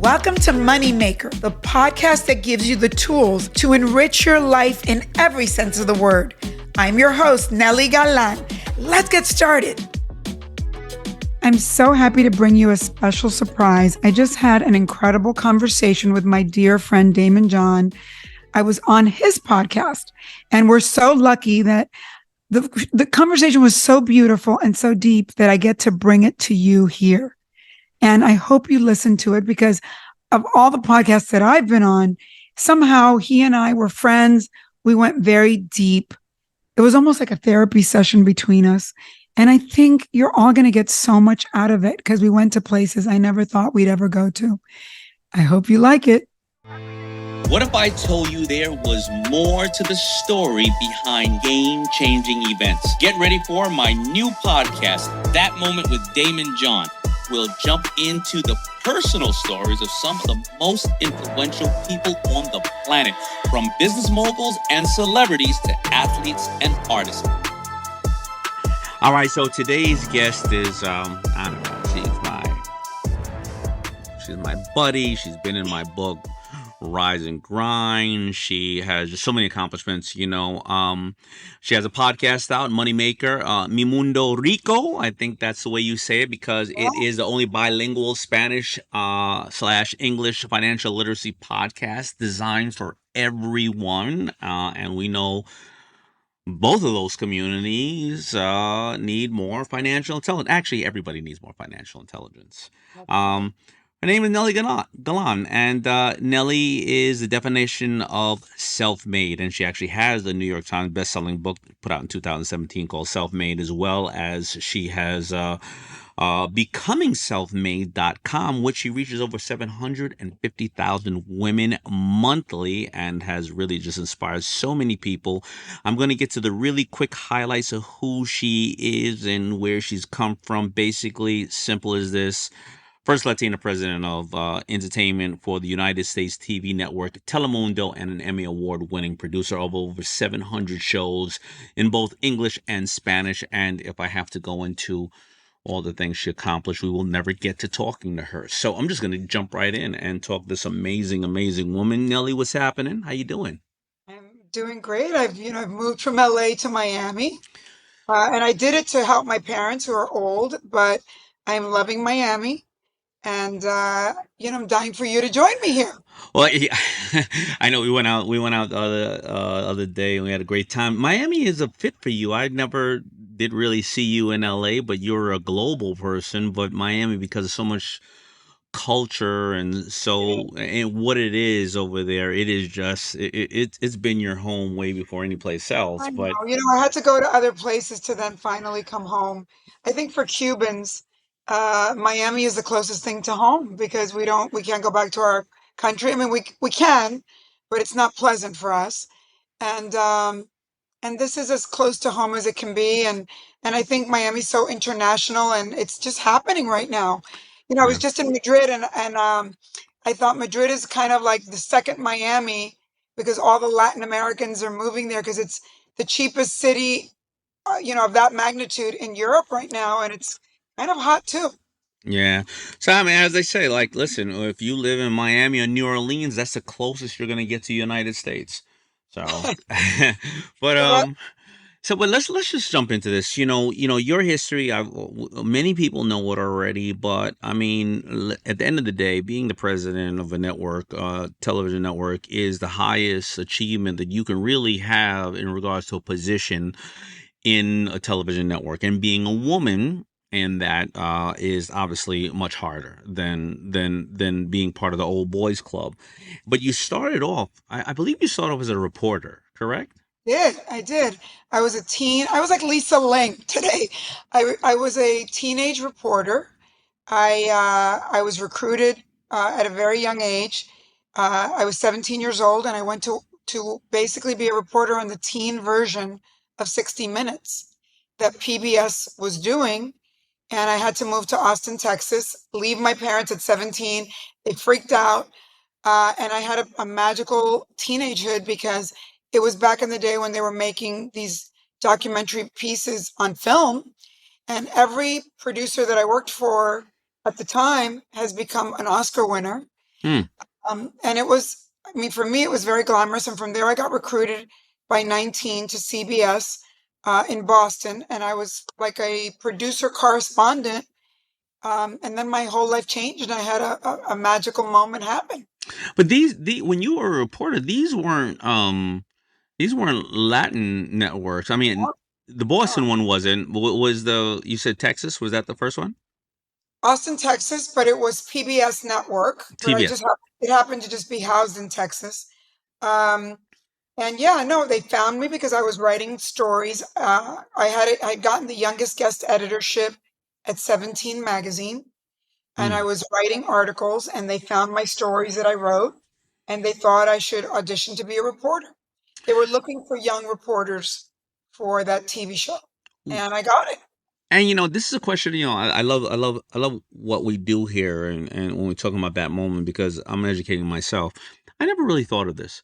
Welcome to Moneymaker, the podcast that gives you the tools to enrich your life in every sense of the word. I'm your host, Nely Galan. Let's get started. I'm so happy to bring you a special surprise. I just had an incredible conversation with my dear friend, Daymond John. I was on his podcast, and we're so lucky that the conversation was so beautiful and so deep that I get to bring it to you here. And I hope you listen to it, because of all the podcasts that I've been on, somehow he and I were friends. We went very deep. It was almost like a therapy session between us. And I think you're all going to get so much out of it, because we went to places I never thought we'd ever go to. I hope you like it. What if I told you there was more to the story behind game-changing events? Get ready for my new podcast, That Moment with Daymond John. We'll jump into the personal stories of some of the most influential people on the planet, from business moguls and celebrities to athletes and artists. All right, so today's guest is, I don't know, she's my buddy. She's been in my book, Rise and Grind. She has just so many accomplishments, you know. She has a podcast out, Moneymaker, Mi Mundo Rico. I think that's the way you say it, because it is the only bilingual Spanish / English financial literacy podcast designed for everyone. And we know both of those communities need more financial intelligence. Actually, everybody needs more financial intelligence. Her name is Nely Galan, and Nely is the definition of self-made, and she actually has the New York Times best-selling book put out in 2017 called Self-Made, as well as she has becomingselfmade.com, which she reaches over 750,000 women monthly and has really just inspired so many people. I'm going to get to the really quick highlights of who she is and where she's come from. Basically, simple as this. First Latina president of entertainment for the United States TV network Telemundo, and an Emmy Award-winning producer of over 700 shows in both English and Spanish. And if I have to go into all the things she accomplished, we will never get to talking to her. So I'm just going to jump right in and talk to this amazing, amazing woman. Nely, what's happening? How you doing? I'm doing great. I've moved from LA to Miami, and I did it to help my parents who are old, but I'm loving Miami. And I'm dying for you to join me here. Well, yeah, I know we went out the other day and we had a great time. Miami is a fit for you. I never did really see you in LA, but you're a global person. But Miami, because of so much culture and what it is over there, it is just it's been your home way before any place else. I But know, I had to go to other places to then finally come home. I think for Cubans, Miami is the closest thing to home, because we can't go back to our country. I mean, we can, but it's not pleasant for us. And this is as close to home as it can be. And I think Miami's so international, and it's just happening right now. I was yeah. just in Madrid, and I thought Madrid is kind of like the second Miami, because all the Latin Americans are moving there, because it's the cheapest city, of that magnitude in Europe right now, and it's kind of hot too. Yeah. So, I mean, as they say, like, listen, if you live in Miami or New Orleans, that's the closest you're going to get to the United States. So, but, Well, but let's just jump into this. Your history, many people know it already, but I mean, at the end of the day, being the president of a network, television network, is the highest achievement that you can really have in regards to a position in a television network. And being a woman in that is obviously much harder than being part of the old boys club. But you started off, I believe you started off as a reporter, correct? I did. I was a teen. I was like Lisa Ling today. I was a teenage reporter. I was recruited at a very young age. I was 17 years old, and I went to basically be a reporter on the teen version of 60 Minutes that PBS was doing. And I had to move to Austin, Texas, leave my parents at 17. They freaked out. And I had a magical teenagehood, because it was back in the day when they were making these documentary pieces on film. And every producer that I worked for at the time has become an Oscar winner. Hmm. And it was, I mean, for me, it was very glamorous. And from there, I got recruited by 19 to CBS in Boston. And I was like a producer correspondent. And then my whole life changed and I had a magical moment happen. But when you were a reporter, these weren't Latin networks. I mean, the Oh, Boston one wasn't. Was you said Texas? Was that the first one? Austin, Texas, but it was PBS Network. But TBS. it happened to just be housed in Texas. Um, And yeah, no, they found me because I was writing stories. I'd gotten the youngest guest editorship at 17 magazine, and I Mm. was writing articles, and they found my stories that I wrote, and they thought I should audition to be a reporter. They were looking for young reporters for that TV show, and I got it. And this is a question. I love what we do here, and when we're talking about that moment, because I'm educating myself. I never really thought of this.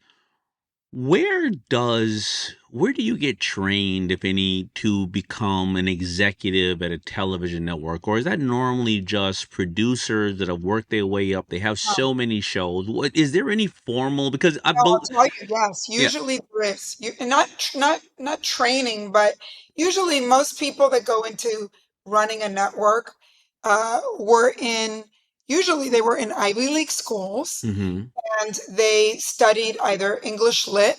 Where do you get trained, if any, to become an executive at a television network? Or is that normally just producers that have worked their way up? They have so many shows. What is there any formal? Because No, I'll tell you, yes. yeah. Usually there is. And not training, but usually most people that go into running a network were in usually they were in Ivy League schools Mm-hmm. and they studied either English lit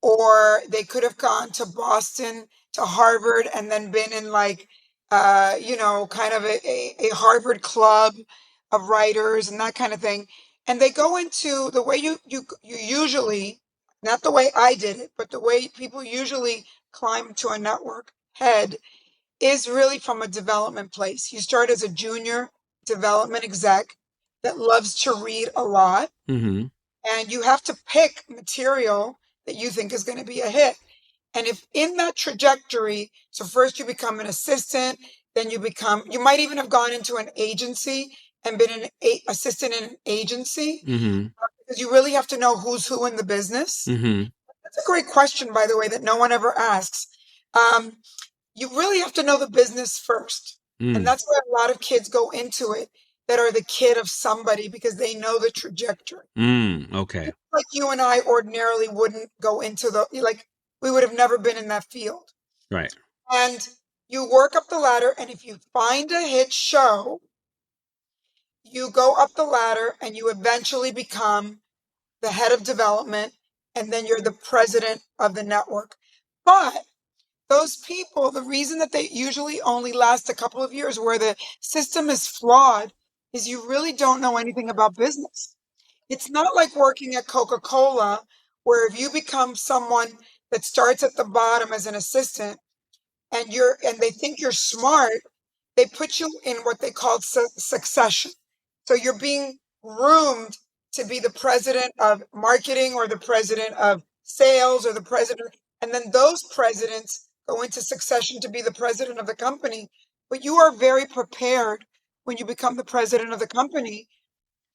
or they could have gone to Boston to Harvard and then been in like kind of a Harvard club of writers and that kind of thing. And they go into the way you usually, not the way I did it, but the way people usually climb to a network head is really from a development place. You start as a junior development exec that loves to read a lot, Mm-hmm. and you have to pick material that you think is going to be a hit. And if in that trajectory, so first you become an assistant, then you might even have gone into an agency and been an assistant in an agency Mm-hmm. because you really have to know who's who in the business. Mm-hmm. That's a great question, by the way, that no one ever asks. Um, you really have to know the business first. And Mm. that's why a lot of kids go into it that are the kid of somebody because they know the trajectory. Okay. Like you and I ordinarily wouldn't go into we would have never been in that field. Right. And you work up the ladder, and if you find a hit show, you go up the ladder and you eventually become the head of development, and then you're the president of the network. But those people, the reason that they usually only last a couple of years, where the system is flawed, is you really don't know anything about business. It's not like working at Coca-Cola, where if you become someone that starts at the bottom as an assistant and they think you're smart, they put you in what they call succession. So you're being groomed to be the president of marketing or the president of sales or the president. And then those presidents go into succession to be the president of the company. But you are very prepared when you become the president of the company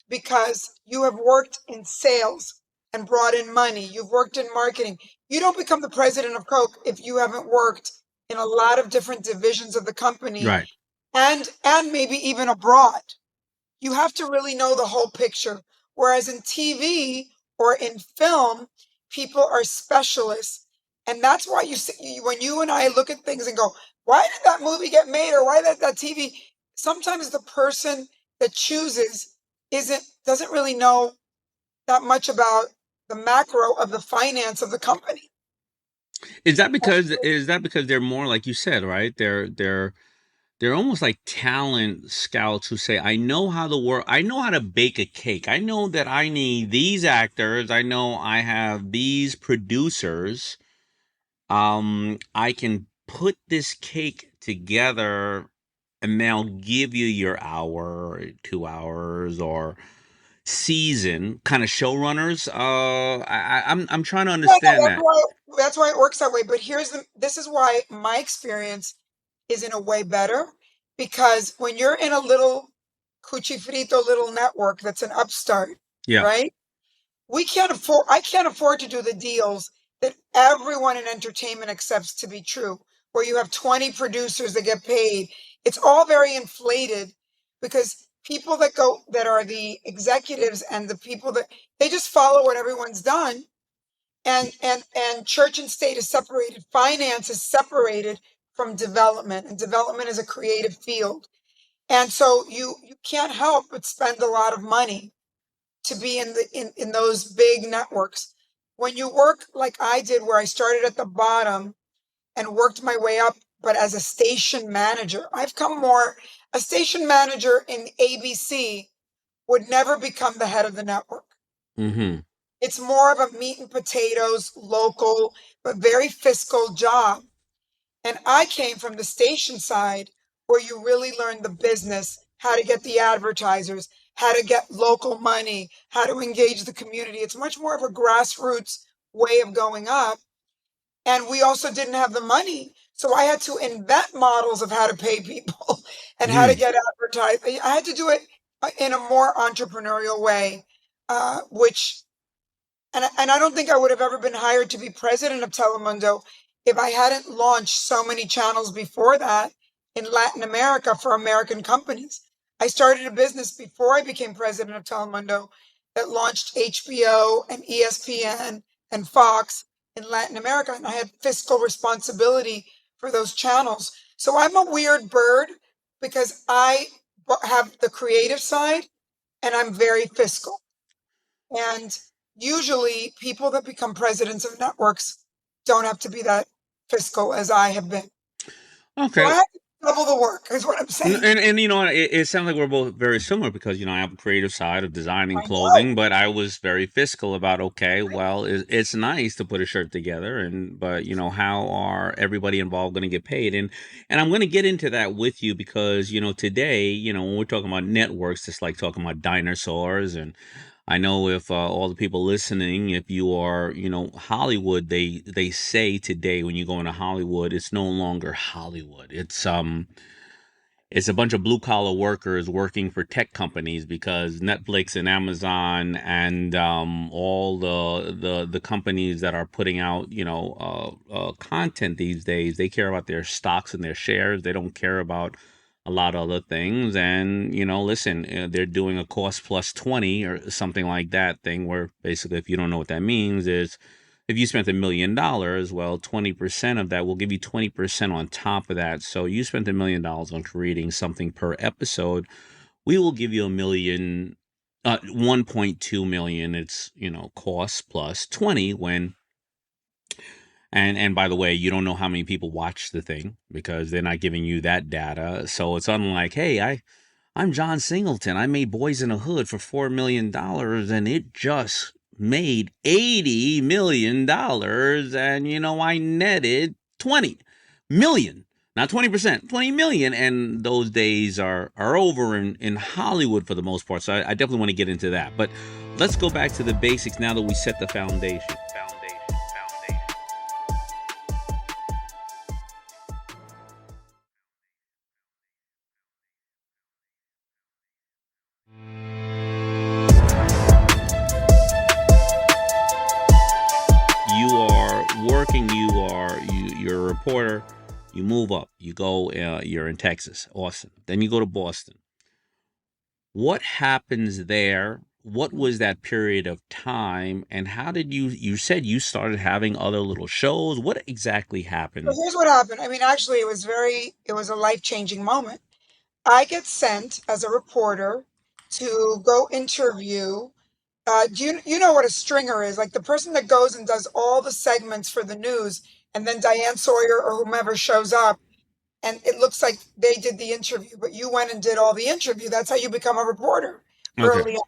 because you have worked in sales and brought in money. You've worked in marketing. You don't become the president of Coke if you haven't worked in a lot of different divisions of the company Right. and maybe even abroad. You have to really know the whole picture. Whereas in TV or in film, people are specialists. And that's why you see when you and I look at things and go, why did that movie get made or why that TV? Sometimes the person that chooses doesn't really know that much about the macro of the finance of the company. Is that because they're more like you said, right? They're almost like talent scouts who say, I know how to work, I know how to bake a cake. I know that I need these actors. I know I have these producers. I can put this cake together and they'll give you your hour, 2 hours, or season kind of showrunners. I'm trying to Yeah, no, understand that. that's why it works that way. But this is why my experience is in a way better because when you're in a little cuchifrito little network that's an upstart, Yeah. right? I can't afford to do the deals that everyone in entertainment accepts to be true, where you have 20 producers that get paid. It's all very inflated because people that are the executives and the people that they just follow what everyone's done. And church and state is separated. Finance is separated from development, and development is a creative field. And so you can't help but spend a lot of money to be in those big networks. When you work like I did, where I started at the bottom and worked my way up, but as a station manager, a station manager in ABC would never become the head of the network. Mm-hmm. It's more of a meat and potatoes, local, but very fiscal job. And I came from the station side where you really learn the business, how to get the advertisers, how to get local money, how to engage the community. It's much more of a grassroots way of going up. And we also didn't have the money. So I had to invent models of how to pay people and how to Mm. get advertised. I had to do it in a more entrepreneurial way, which and I don't think I would have ever been hired to be president of Telemundo if I hadn't launched so many channels before that in Latin America for American companies. I started a business before I became president of Telemundo that launched HBO and ESPN and Fox in Latin America, and I had fiscal responsibility for those channels. So I'm a weird bird because I have the creative side and I'm very fiscal. And usually people that become presidents of networks don't have to be that fiscal as I have been. So Okay. I have to double the work, is what I'm saying. And you know, it sounds like we're both very similar because you know I have a creative side of designing I know. clothing, but I was very fiscal about okay, well, it's nice to put a shirt together, and but you know how are everybody involved going to get paid? And I'm going to get into that with you because you know today, you know, when we're talking about networks, it's like talking about dinosaurs. And I know if all the people listening, if you are, you know, Hollywood, they say today when you go into Hollywood, it's no longer Hollywood. It's a bunch of blue collar workers working for tech companies because Netflix and Amazon and all the companies that are putting out content these days, they care about their stocks and their shares. They don't care about a lot of other things. And you know, listen, they're doing a cost plus 20 or something like that thing where basically, if you don't know what that means, is if you spent $1 million, well, 20% of that will give you 20% on top of that. So you spent $1 million on creating something per episode. We will give you 1.2 million. It's, you know, cost plus 20 when, and by the way, you don't know how many people watch the thing because they're not giving you that data. So it's unlike, hey, I'm John Singleton. I made Boys in the Hood for $4 million and it just made $80 million. And, you know, I netted 20 million, not 20%, 20 million. And those days are over in Hollywood for the most part. So I definitely want to get into that. But let's go back to the basics now that we set the foundation. You are working, you're a reporter, you move up, you go, you're in Texas, Austin, then you go to Boston. What happens there? What was that period of time? And how did you said you started having other little shows. What exactly So happened? here's what happened. I mean, actually, it was a life-changing moment. I get sent as a reporter to go interview. You know what a stringer is? Like the person that goes and does all the segments for the news, and then Diane Sawyer or whomever shows up, and it looks like they did the interview, but you went and did all the interview. That's how you become a reporter Okay. early on.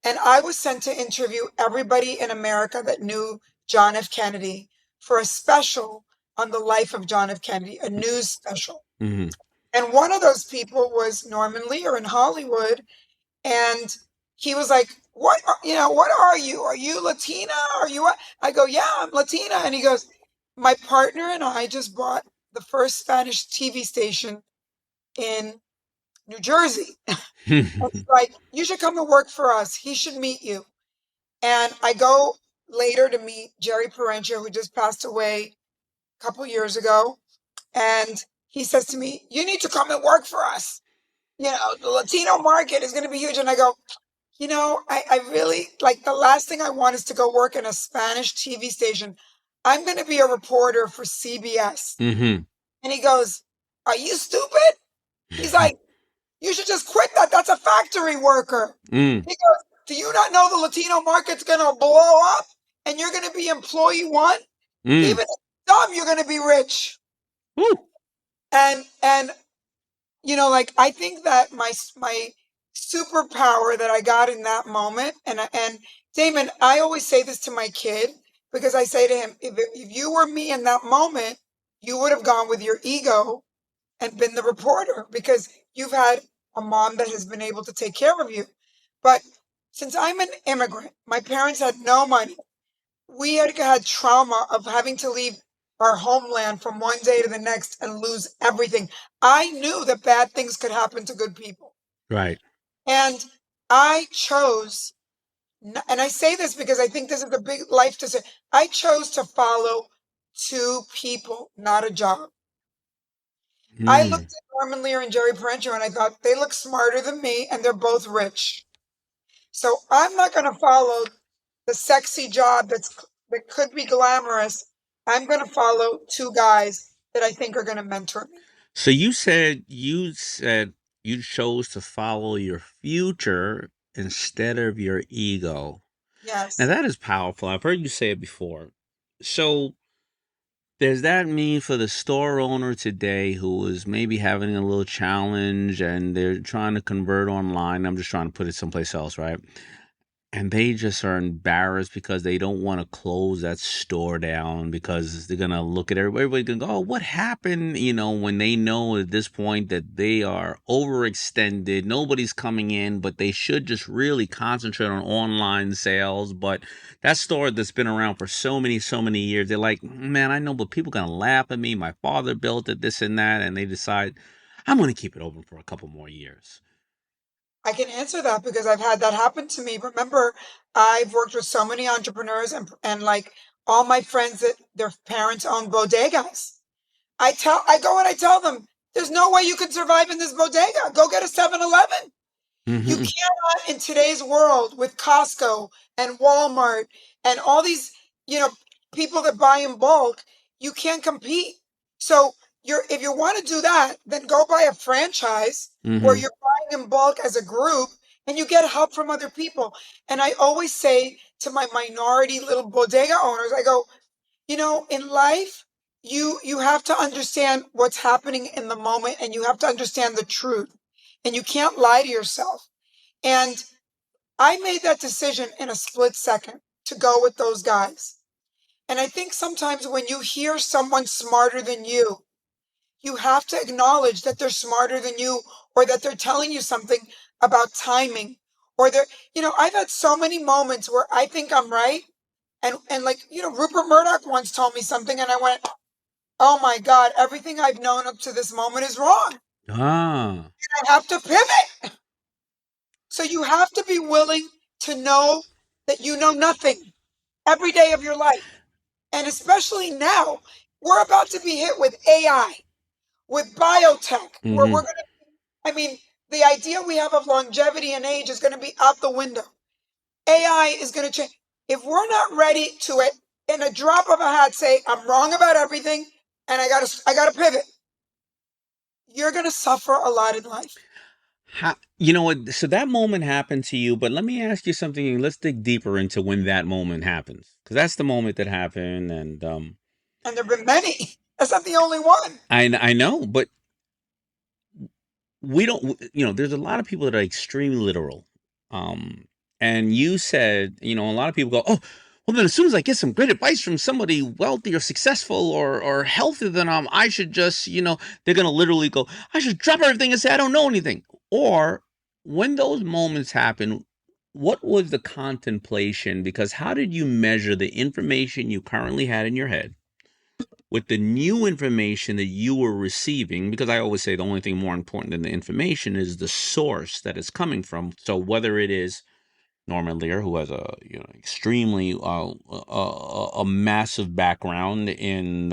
And I was sent to interview everybody in America that knew John F. Kennedy for a special on the life of John F. Kennedy, a news special. Mm-hmm. And one of those people was Norman Lear in Hollywood. And he was like, what are you? Are you Latina? Are you what? I go, yeah, I'm Latina. And he goes, my partner and I just bought the first Spanish TV station in New Jersey. It's like, you should come and work for us. He should meet you. And I go later to meet Jerry Parencha, who just passed away a couple years ago. And he says to me, you need to come and work for us. the Latino market is going to be huge. And I go, I really like the last thing I want is to go work in a Spanish TV station. I'm going to be a reporter for CBS. Mm-hmm. And he goes, are you stupid? He's like, you should just quit that. That's a factory worker. Mm. He goes, do you not know the Latino market's going to blow up and you're going to be employee one? Mm. Even if dumb, you're going to be rich. Woo. And like I think that my superpower that I got in that moment, and Daymond, I always say this to my kid because I say to him, if you were me in that moment, you would have gone with your ego and been the reporter because you've had a mom that has been able to take care of you. But since I'm an immigrant, my parents had no money. We had trauma of having to leave our homeland from one day to the next and lose everything. I knew that bad things could happen to good people. Right. And I chose, and I say this because I think this is a big life decision. I chose to follow two people, not a job. I looked Mm. at Norman Lear and Jerry Parenteau and I thought they look smarter than me and they're both rich. So I'm not going to follow the sexy job that could be glamorous. I'm going to follow two guys that I think are going to mentor me. So you said you chose to follow your future instead of your ego. Now Yes. that is powerful. I've heard you say it before. So does that mean for the store owner today who is maybe having a little challenge and they're trying to convert online? I'm just trying to put it someplace else, right? And they just are embarrassed because they don't want to close that store down because they're gonna look at everybody gonna go, oh, what happened? When they know at this point that they are overextended, nobody's coming in, but they should just really concentrate on online sales. But that store that's been around for so many years, they're like, man, I know, but people are gonna laugh at me. My father built it, this and that, and they decide, I'm gonna keep it open for a couple more years. I can answer that because I've had that happen to me. Remember, I've worked with so many entrepreneurs and like all my friends that their parents own bodegas. I go and I tell them, there's no way you can survive in this bodega. Go get a 7-Eleven. You Mm-hmm. cannot in today's world with Costco and Walmart and all these, you know, people that buy in bulk, you can't compete. So if you want to do that, then go buy a franchise where Mm-hmm. you're buying in bulk as a group and you get help from other people. And I always say to my minority little bodega owners, I go, in life, you have to understand what's happening in the moment and you have to understand the truth. And you can't lie to yourself. And I made that decision in a split second to go with those guys. And I think sometimes when you hear someone smarter than you have to acknowledge that they're smarter than you or that they're telling you something about timing or I've had so many moments where I think I'm right. And like, Rupert Murdoch once told me something and I went, oh my God, everything I've known up to this moment is wrong. Ah. I have to pivot. So you have to be willing to know that you know nothing every day of your life. And especially now, we're about to be hit with AI, with biotech, where Mm-hmm. we're going to, I mean, the idea we have of longevity and age is going to be out the window. AI is going to change. If we're not ready to it, in a drop of a hat, say, I'm wrong about everything and I gotta pivot, you're going to suffer a lot in life. You know what? So that moment happened to you, but let me ask you something. Let's dig deeper into when that moment happens, because that's the moment that happened, and And there have been many. That's not the only one. I know, but we don't. There's a lot of people that are extremely literal, um, and you said, a lot of people go, oh. Well, then, as soon as I get some great advice from somebody wealthy or successful or healthier than I should just, they're gonna literally go, I should drop everything and say I don't know anything. Or when those moments happen, what was the contemplation? Because how did you measure the information you currently had in your head with the new information that you were receiving? Because I always say the only thing more important than the information is the source that it's coming from. So whether it is Norman Lear, who has a extremely a massive background in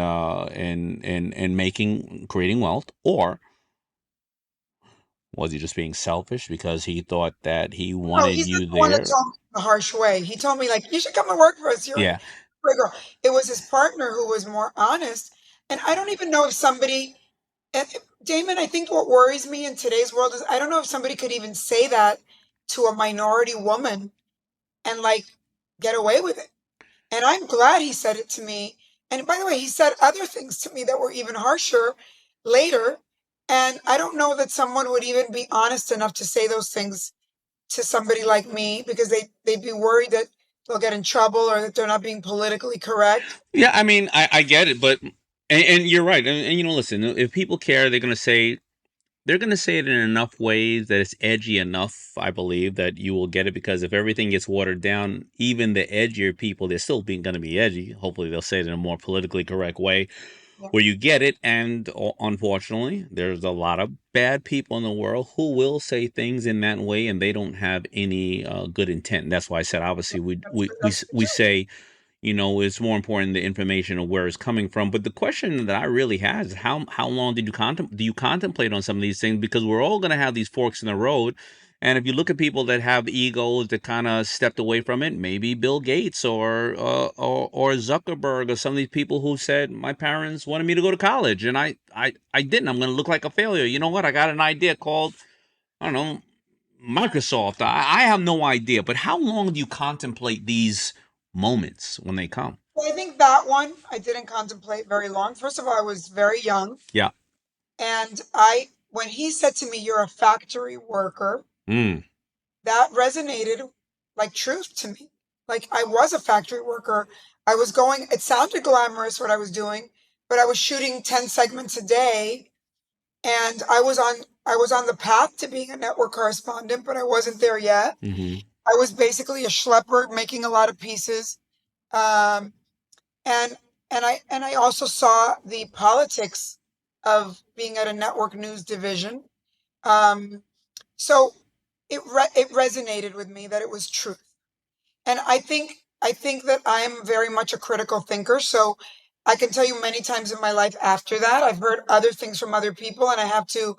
creating wealth, or Was he just being selfish because he thought that he No, wanted he's not you the one that there? told me in a harsh way. He told me like, you should come and work for us. You're a Yeah. great girl. It was his partner who was more honest. And I don't even know if somebody, and Damon, I think what worries me in today's world is I don't know if somebody could even say that to a minority woman and like get away with it. And I'm glad he said it to me. And by the way, he said other things to me that were even harsher later. And I don't know that someone would even be honest enough to say those things to somebody like me because they'd be worried that they'll get in trouble or that they're not being politically correct. Yeah, I mean, I get it, but and you're right. And you know, listen, if people care, they're gonna say it in enough ways that it's edgy enough, I believe, that you will get it. Because if everything gets watered down, even the edgier people, they're still being gonna be edgy. Hopefully, they'll say it in a more politically correct way Yeah, where you get it. And unfortunately, there's a lot of bad people in the world who will say things in that way, and they don't have any good intent. And that's why I said, obviously, that's the we truth. say, you know, it's more important the information of where it's coming from. But the question that I really have is how long did you do you contemplate on some of these things? Because we're all going to have these forks in the road. And if you look at people that have egos that kind of stepped away from it, maybe Bill Gates or Zuckerberg or some of these people who said, my parents wanted me to go to college and I didn't. I'm going to look like a failure. You know what? I got an idea called, I don't know, Microsoft. I have no idea. But how long do you contemplate these moments when they come? Well, I think that one I didn't contemplate very long. First of all, I was very young. Yeah. And when he said to me, you're a factory worker, Mm. that resonated like truth to me. Like I was a factory worker. I was going, it sounded glamorous what I was doing, but I was shooting 10 segments a day and I was on the path to being a network correspondent, but I wasn't there yet. Hmm. I was basically a schlepper making a lot of pieces. Um, and and I also saw the politics of being at a network news division. Um, so it resonated with me that it was truth. And I think that I am very much a critical thinker. So I can tell you many times in my life after that, I've heard other things from other people and I have to,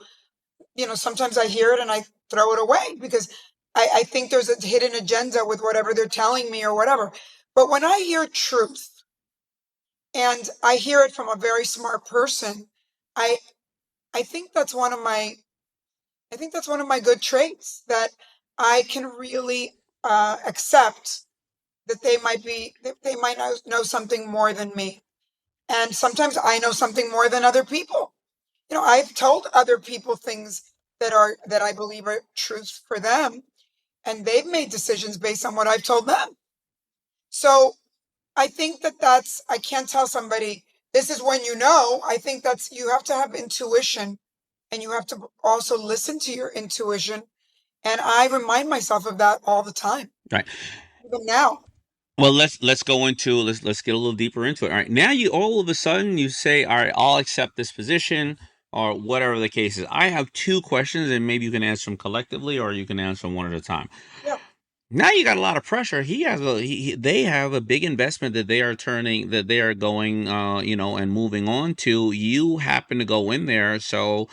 you know, sometimes I hear it and I throw it away because I think there's a hidden agenda with whatever they're telling me or whatever. But when I hear truth and I hear it from a very smart person, I I think that's one of my I think that's one of my good traits that I can really accept that they might know something more than me. And sometimes I know something more than other people. You know, I've told other people things that I believe are truths for them, and they've made decisions based on what I've told them. So I think that I can't tell somebody this is when you know. I think that's you have to have intuition and you have to also listen to your intuition. And I remind myself of that all the time, Right. even now. Well, let's go into let's get a little deeper into it. All right. Now you all of a sudden you say, all right, I'll accept this position or whatever the case is. I have two questions, and maybe you can answer them collectively or you can answer them one at a time. Yeah. Now you got a lot of pressure. They have a big investment that they are going, you know, and moving on to. You happen to go in there, so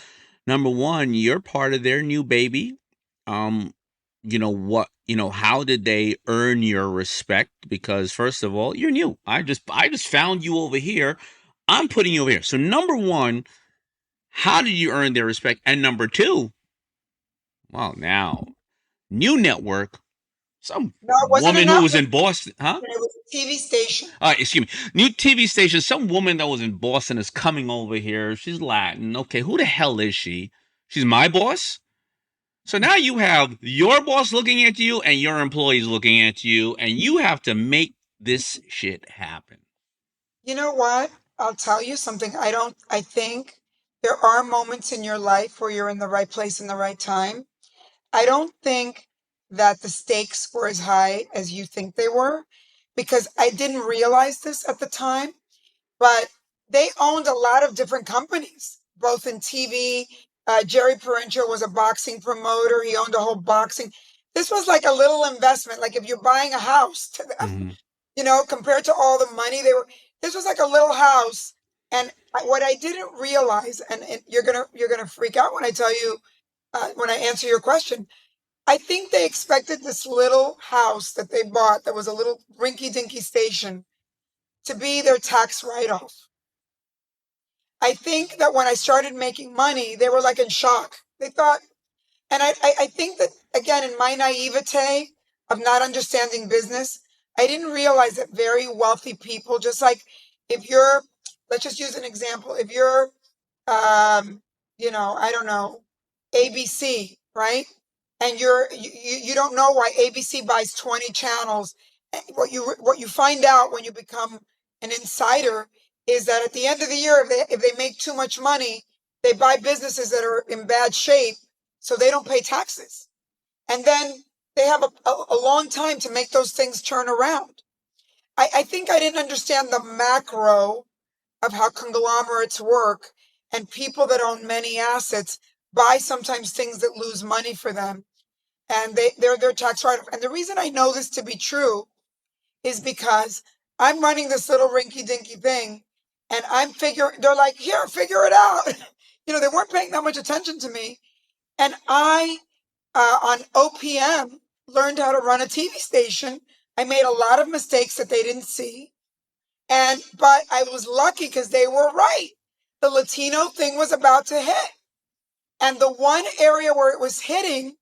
number one, you're part of their new baby. Um, you know what? You know, how did they earn your respect? Because first of all, you're new. I just found you over here. I'm putting you over here. So number one, how did you earn their respect? And number two, well, now new network. Some No, it wasn't woman who enough. was in Boston, huh? It was a TV station. Excuse me. New TV station. Some woman that was in Boston is coming over here. She's Latin. Okay, who the hell is she? She's my boss. So now you have your boss looking at you and your employees looking at you, and you have to make this shit happen. You know what? I'll tell you something. I think there are moments in your life where you're in the right place in the right time. I don't think that the stakes were as high as you think they were because I didn't realize this at the time, but they owned a lot of different companies, both in TV. Jerry Parencho was a boxing promoter. He owned a whole boxing. This was like a little investment, like if you're buying a house to them, Mm-hmm. you know, compared to all the money they were. This was like a little house, and what I didn't realize, and you're gonna freak out when I tell you, when I answer your question. I think they expected this little house that they bought that was a little rinky-dinky station to be their tax write-off. I think that when I started making money, they were like in shock. They thought, and I think that, again, in my naivete of not understanding business, I didn't realize that very wealthy people, just like if you're, let's just use an example. If you're, I don't know, ABC, right? And you don't know why ABC buys 20 channels. What you find out when you become an insider is that at the end of the year, if they make too much money, they buy businesses that are in bad shape, so they don't pay taxes. And then they have a long time to make those things turn around. I think I didn't understand the macro of how conglomerates work, and people that own many assets buy sometimes things that lose money for them, and they're tax write-off. And the reason I know this to be true is because I'm running this little rinky-dinky thing, and they're like, here, figure it out. They weren't paying that much attention to me. And I, on OPM, learned how to run a TV station. I made a lot of mistakes that they didn't see. But I was lucky because they were right. The Latino thing was about to hit. And the one area where it was hitting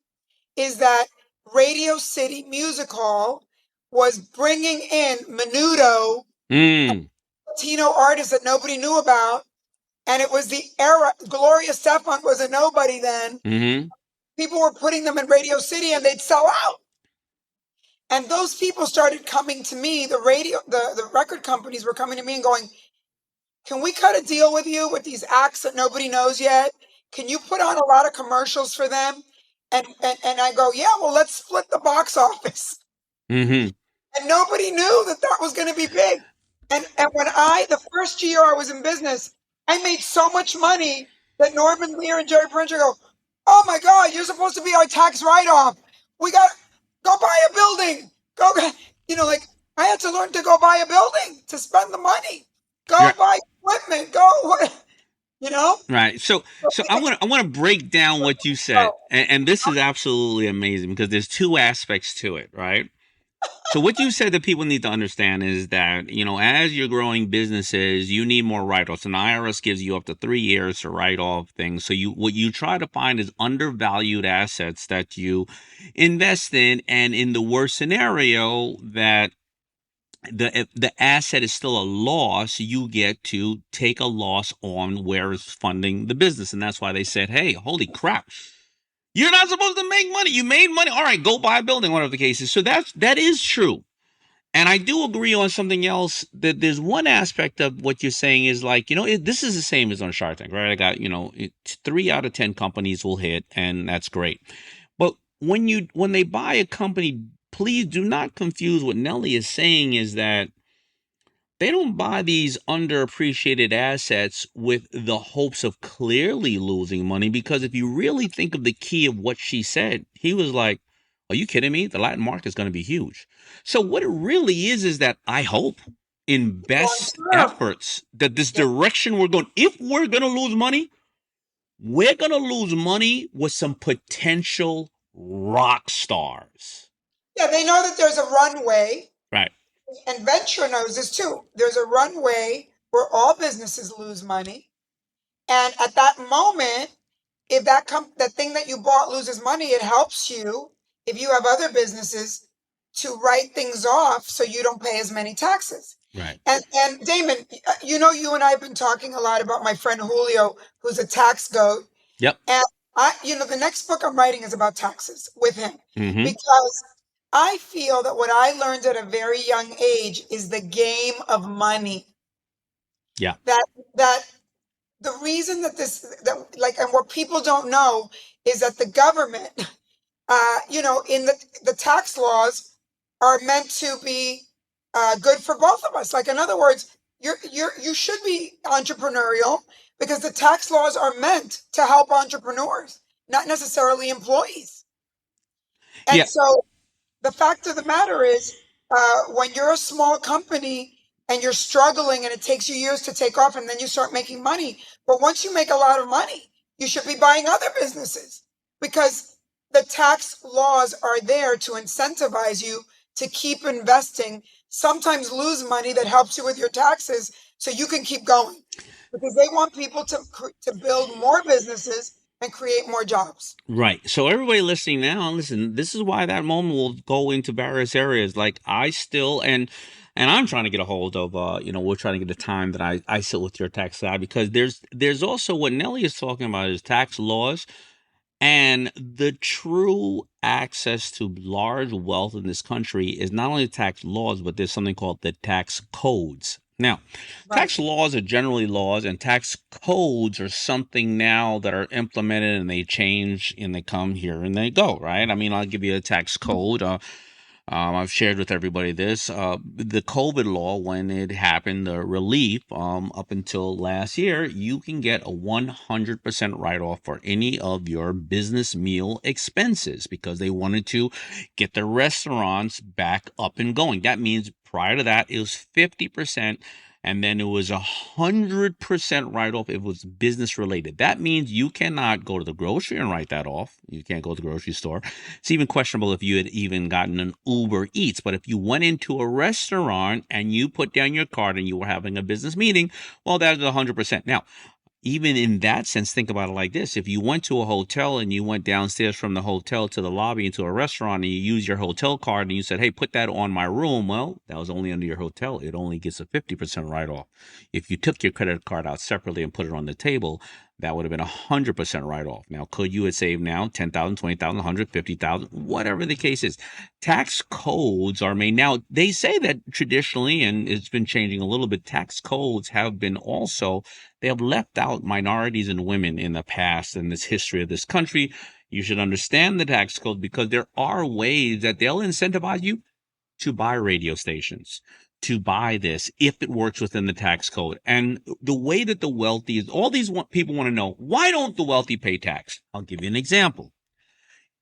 is that Radio City Music Hall was bringing in Menudo, Latino artists that nobody knew about. And it was the era. Gloria Estefan was a nobody then. Mm-hmm. People were putting them in Radio City and they'd sell out. And those people started coming to me. The record companies were coming to me and going, can we cut a deal with you with these acts that nobody knows yet? Can you put on a lot of commercials for them? And I go, yeah, well, let's split the box office. Mm-hmm. And nobody knew that was going to be big. And when the first year I was in business, I made so much money that Norman Lear and Jerry Printer go, oh my God, you're supposed to be our tax write-off. We got to go buy a building. Like I had to learn to go buy a building to spend the money. Go buy equipment. Right. So I want to break down what you said, and this is absolutely amazing because there's two aspects to it, right? So what you said that people need to understand is that, as you're growing businesses, you need more write-offs. And the IRS gives you up to 3 years to write off things. So what you try to find is undervalued assets that you invest in, and in the worst scenario that the asset is still a loss, you get to take a loss on where it's funding the business. And that's why they said, hey, holy crap, you're not supposed to make money. You made money. All right, go buy a building, whatever the case is. So that is true. And I do agree on something else, that there's one aspect of what you're saying is like, this is the same as on Shark Tank, right? I got, 3 out of 10 companies will hit, and that's great. But when they buy a company, please do not confuse what Nely is saying is that they don't buy these underappreciated assets with the hopes of clearly losing money. Because if you really think of the key of what she said, he was like, are you kidding me? The Latin market is going to be huge. So what it really is that I hope in best efforts that this direction we're going, if we're going to lose money, we're going to lose money with some potential rock stars. Yeah, they know that there's a runway. Right. And venture knows this too. There's a runway where all businesses lose money. And at that moment, if that thing that you bought loses money, it helps you, if you have other businesses, to write things off so you don't pay as many taxes. Right. And Daymond, you and I have been talking a lot about my friend Julio, who's a tax goat. Yep. And the next book I'm writing is about taxes with him, Mm-hmm. because I feel that what I learned at a very young age is the game of money. Yeah. That the reason that and what people don't know is that the government, in the tax laws are meant to be good for both of us. Like, in other words, you should be entrepreneurial because the tax laws are meant to help entrepreneurs, not necessarily employees. And so the fact of the matter is, when you're a small company and you're struggling and it takes you years to take off, and then you start making money. But once you make a lot of money, you should be buying other businesses. because the tax laws are there to incentivize you to keep investing, sometimes lose money that helps you with your taxes so you can keep going, because they want people to build more businesses and create more jobs. Right. So everybody listening now, listen, this is why that moment will go into various areas. Like I still, and I'm trying to get a hold of, we're trying to get the time that I sit with your tax guy, because there's also what Nely is talking about is tax laws. And the true access to large wealth in this country is not only tax laws, but there's something called the tax codes. Now, Right. tax laws are generally laws, and tax codes are something now that are implemented and they change and they come here and they go, right? I mean, I'll give you a tax code. I've shared with everybody this. The COVID law, when it happened, the relief, up until last year, you can get a 100% write-off for any of your business meal expenses because they wanted to get the restaurants back up and going. That means prior to that, it was 50%. And then it was 100% write-off if it was business related. That means you cannot go to the grocery and write that off. You can't go to the grocery store. It's even questionable if you had even gotten an Uber Eats. But if you went into a restaurant and you put down your card and you were having a business meeting, well, that is 100%. Now, even in that sense, think about it like this. If you went to a hotel and you went downstairs from the hotel to the lobby into a restaurant and you use your hotel card and you said, hey, put that on my room. Well, that was only under your hotel. It only gets a 50% write-off. If you took your credit card out separately and put it on the table, that would have been 100% write-off. Now, could you have saved now $10,000, $20,000, $150,000, whatever the case is? Tax codes are made. Now, they say that traditionally, and it's been changing a little bit, tax codes have been also, they have left out minorities and women in the past in this history of this country. You should understand the tax code because there are ways that they'll incentivize you to buy radio stations, to buy this, if it works within the tax code. And the way that the wealthy is, all these people want to know, why don't the wealthy pay tax? I'll give you an example.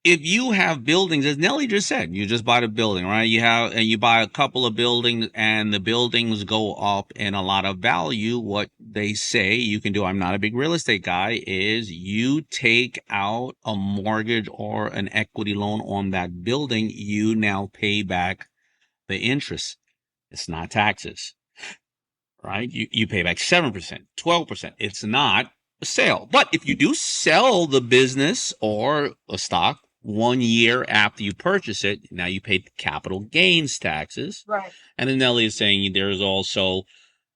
If you have buildings, as Nely just said, you just bought a building, right? You buy a couple of buildings and the buildings go up in a lot of value. What they say you can do, I'm not a big real estate guy, is you take out a mortgage or an equity loan on that building. You now pay back the interest. It's not taxes, right? You pay back 7%, 12%. It's not a sale. But if you do sell the business or a stock 1 year after you purchase it, now you pay capital gains taxes. Right. And then Nely is saying there's also,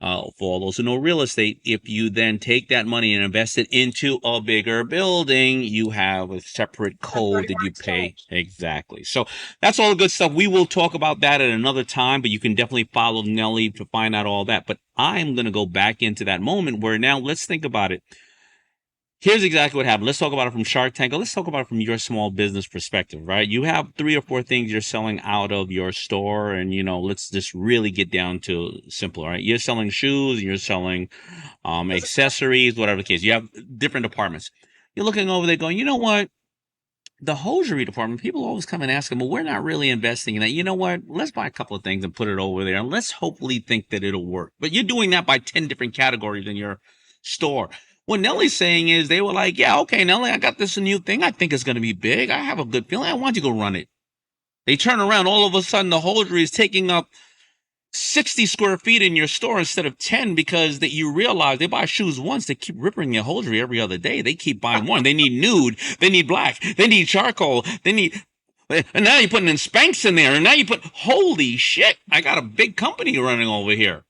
for all those who know real estate, if you then take that money and invest it into a bigger building, you have a separate code that you pay. Exactly. So that's all the good stuff. We will talk about that at another time, but you can definitely follow Nely to find out all that. But I'm going to go back into that moment where now let's think about it. Here's exactly what happened. Let's talk about it from Shark Tank. Let's talk about it from your small business perspective, right? You have 3 or 4 things you're selling out of your store. And, let's just really get down to simple, right? You're selling shoes, you're selling accessories, whatever the case. You have different departments. You're looking over there going, you know what? The hosiery department, people always come and ask them, well, we're not really investing in that. You know what? Let's buy a couple of things and put it over there. And let's hopefully think that it'll work. But you're doing that by 10 different categories in your store. What Nely's saying is they were like, yeah, okay, Nely, I got this new thing. I think it's going to be big. I have a good feeling. I want you to go run it. They turn around. All of a sudden, the hosiery is taking up 60 square feet in your store instead of 10 because that you realize they buy shoes once. They keep ripping your hosiery every other day. They keep buying more. They need nude. They need black. They need charcoal. They need... And now you're putting in Spanx in there. And now you put... Holy shit. I got a big company running over here.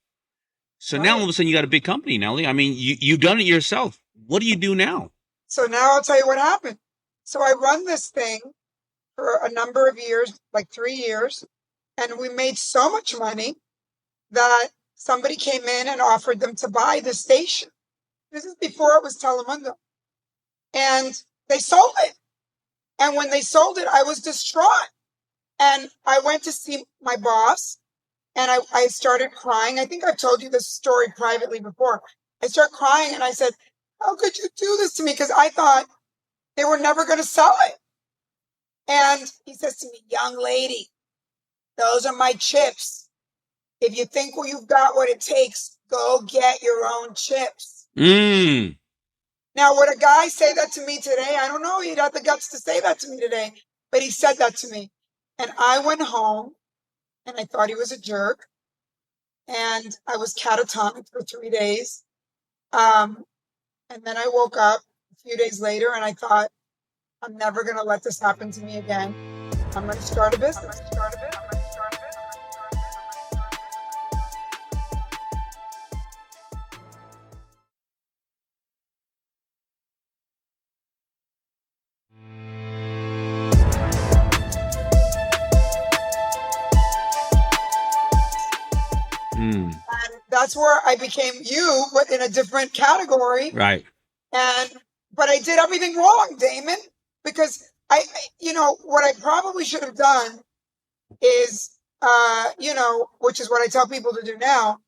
So now all of a sudden you got a big company, Nely. I mean, you've done it yourself. What do you do now? So now I'll tell you what happened. So I run this thing for a number of years, like 3 years, and we made so much money that somebody came in and offered them to buy the station. This is before it was Telemundo. And they sold it. And when they sold it, I was distraught. And I went to see my boss. And I started crying. I think I've told you this story privately before. I started crying and I said, how could you do this to me? Because I thought they were never going to sell it. And he says to me, young lady, those are my chips. If you think you've got what it takes, go get your own chips. Now, would a guy say that to me today? I don't know. He'd have the guts to say that to me today, but he said that to me. And I went home and I thought he was a jerk. And I was catatonic for 3 days. And then I woke up a few days later and I thought, I'm never going to let this happen to me again. I'm going to start a business. And that's where I became you, but in a different category. Right. But I did everything wrong, Daymond, because what I probably should have done is, which is what I tell people to do now.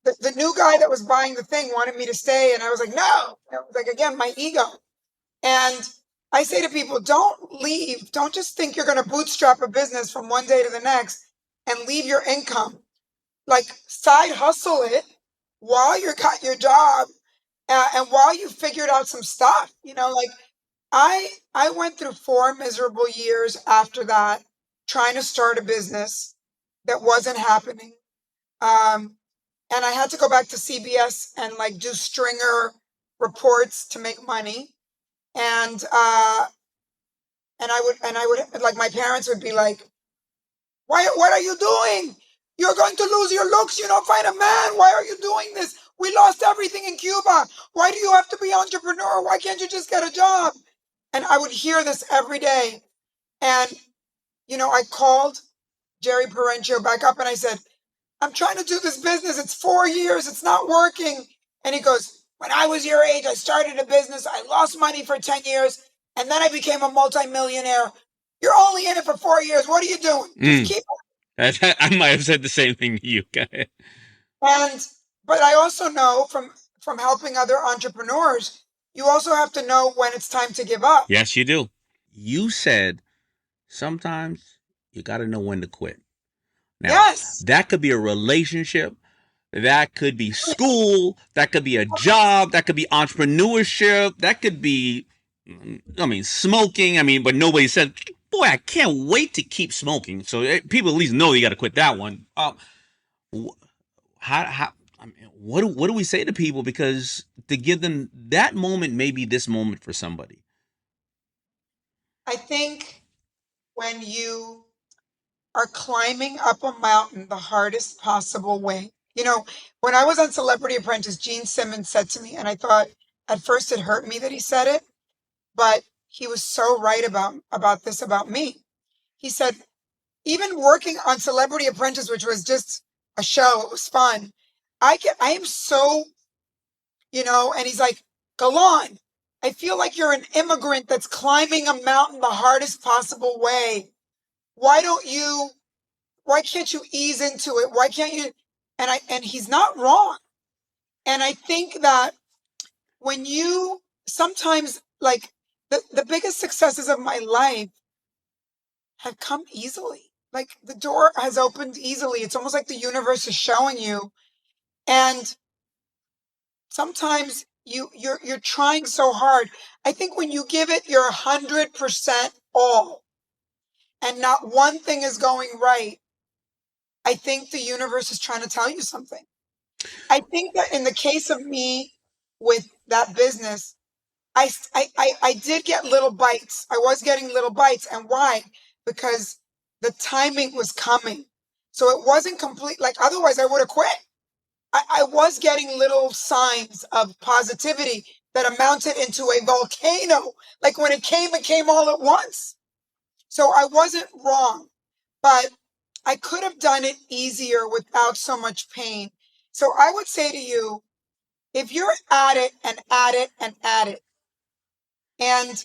The new guy that was buying the thing wanted me to stay, and I was like, no. Like, again, my ego. And I say to people, don't leave. Don't just think you're going to bootstrap a business from one day to the next and leave your income. Like, side hustle it while you got your job and while you figured out some stuff. Like, I went through 4 miserable years after that trying to start a business that wasn't happening. And I had to go back to CBS and like do stringer reports to make money. And I would like, my parents would be like, what are you doing? You're going to lose your looks. Find a man. Why are you doing this? We lost everything in Cuba. Why do you have to be an entrepreneur? Why can't you just get a job? And I would hear this every day. And, I called Jerry Parenchio back up and I said, I'm trying to do this business. It's 4 years. It's not working. And he goes, when I was your age, I started a business. I lost money for 10 years. And then I became a multimillionaire. You're only in it for 4 years. What are you doing? Just keep on. I might have said the same thing to you. But I also know from helping other entrepreneurs, you also have to know when it's time to give up. Yes, you do. You said sometimes you got to know when to quit. Now, yes. That could be a relationship. That could be school. That could be a job. That could be entrepreneurship. That could be, smoking. But nobody said, boy, I can't wait to keep smoking. So people at least know you got to quit that one. What do we say to people? Because to give them that moment, maybe this moment for somebody. I think when you are climbing up a mountain the hardest possible way. When I was on Celebrity Apprentice, Gene Simmons said to me, and I thought at first it hurt me that he said it, but he was so right about this about me. He said, even working on Celebrity Apprentice, which was just a show, it was fun. I am so, and he's like, Galan, I feel like you're an immigrant that's climbing a mountain the hardest possible way. Why can't you ease into it? Why can't you? And he's not wrong. And I think that when you sometimes, like, the biggest successes of my life have come easily. Like, the door has opened easily. It's almost like the universe is showing you. And sometimes you're trying so hard. I think when you give it your 100% all and not one thing is going right, I think the universe is trying to tell you something. I think that in the case of me with that business, I did get little bites. I was getting little bites. And why? Because the timing was coming. So it wasn't complete. Like, otherwise I would have quit. I was getting little signs of positivity that amounted into a volcano. Like, when it came all at once. So I wasn't wrong, but I could have done it easier without so much pain. So I would say to you, if you're at it and at it and at it, and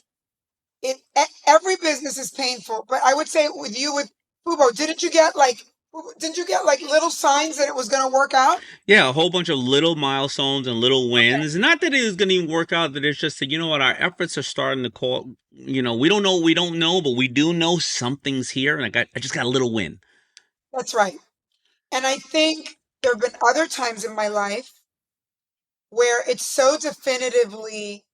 every business is painful, but I would say with you, with Fubo, didn't you get like little signs that it was going to work out? Yeah, a whole bunch of little milestones and little wins. Okay. Not that it is going to even work out, that it's just that, our efforts are starting to call, we don't know what we don't know, but we do know something's here. And I just got a little win. That's right. And I think there have been other times in my life where it's so definitively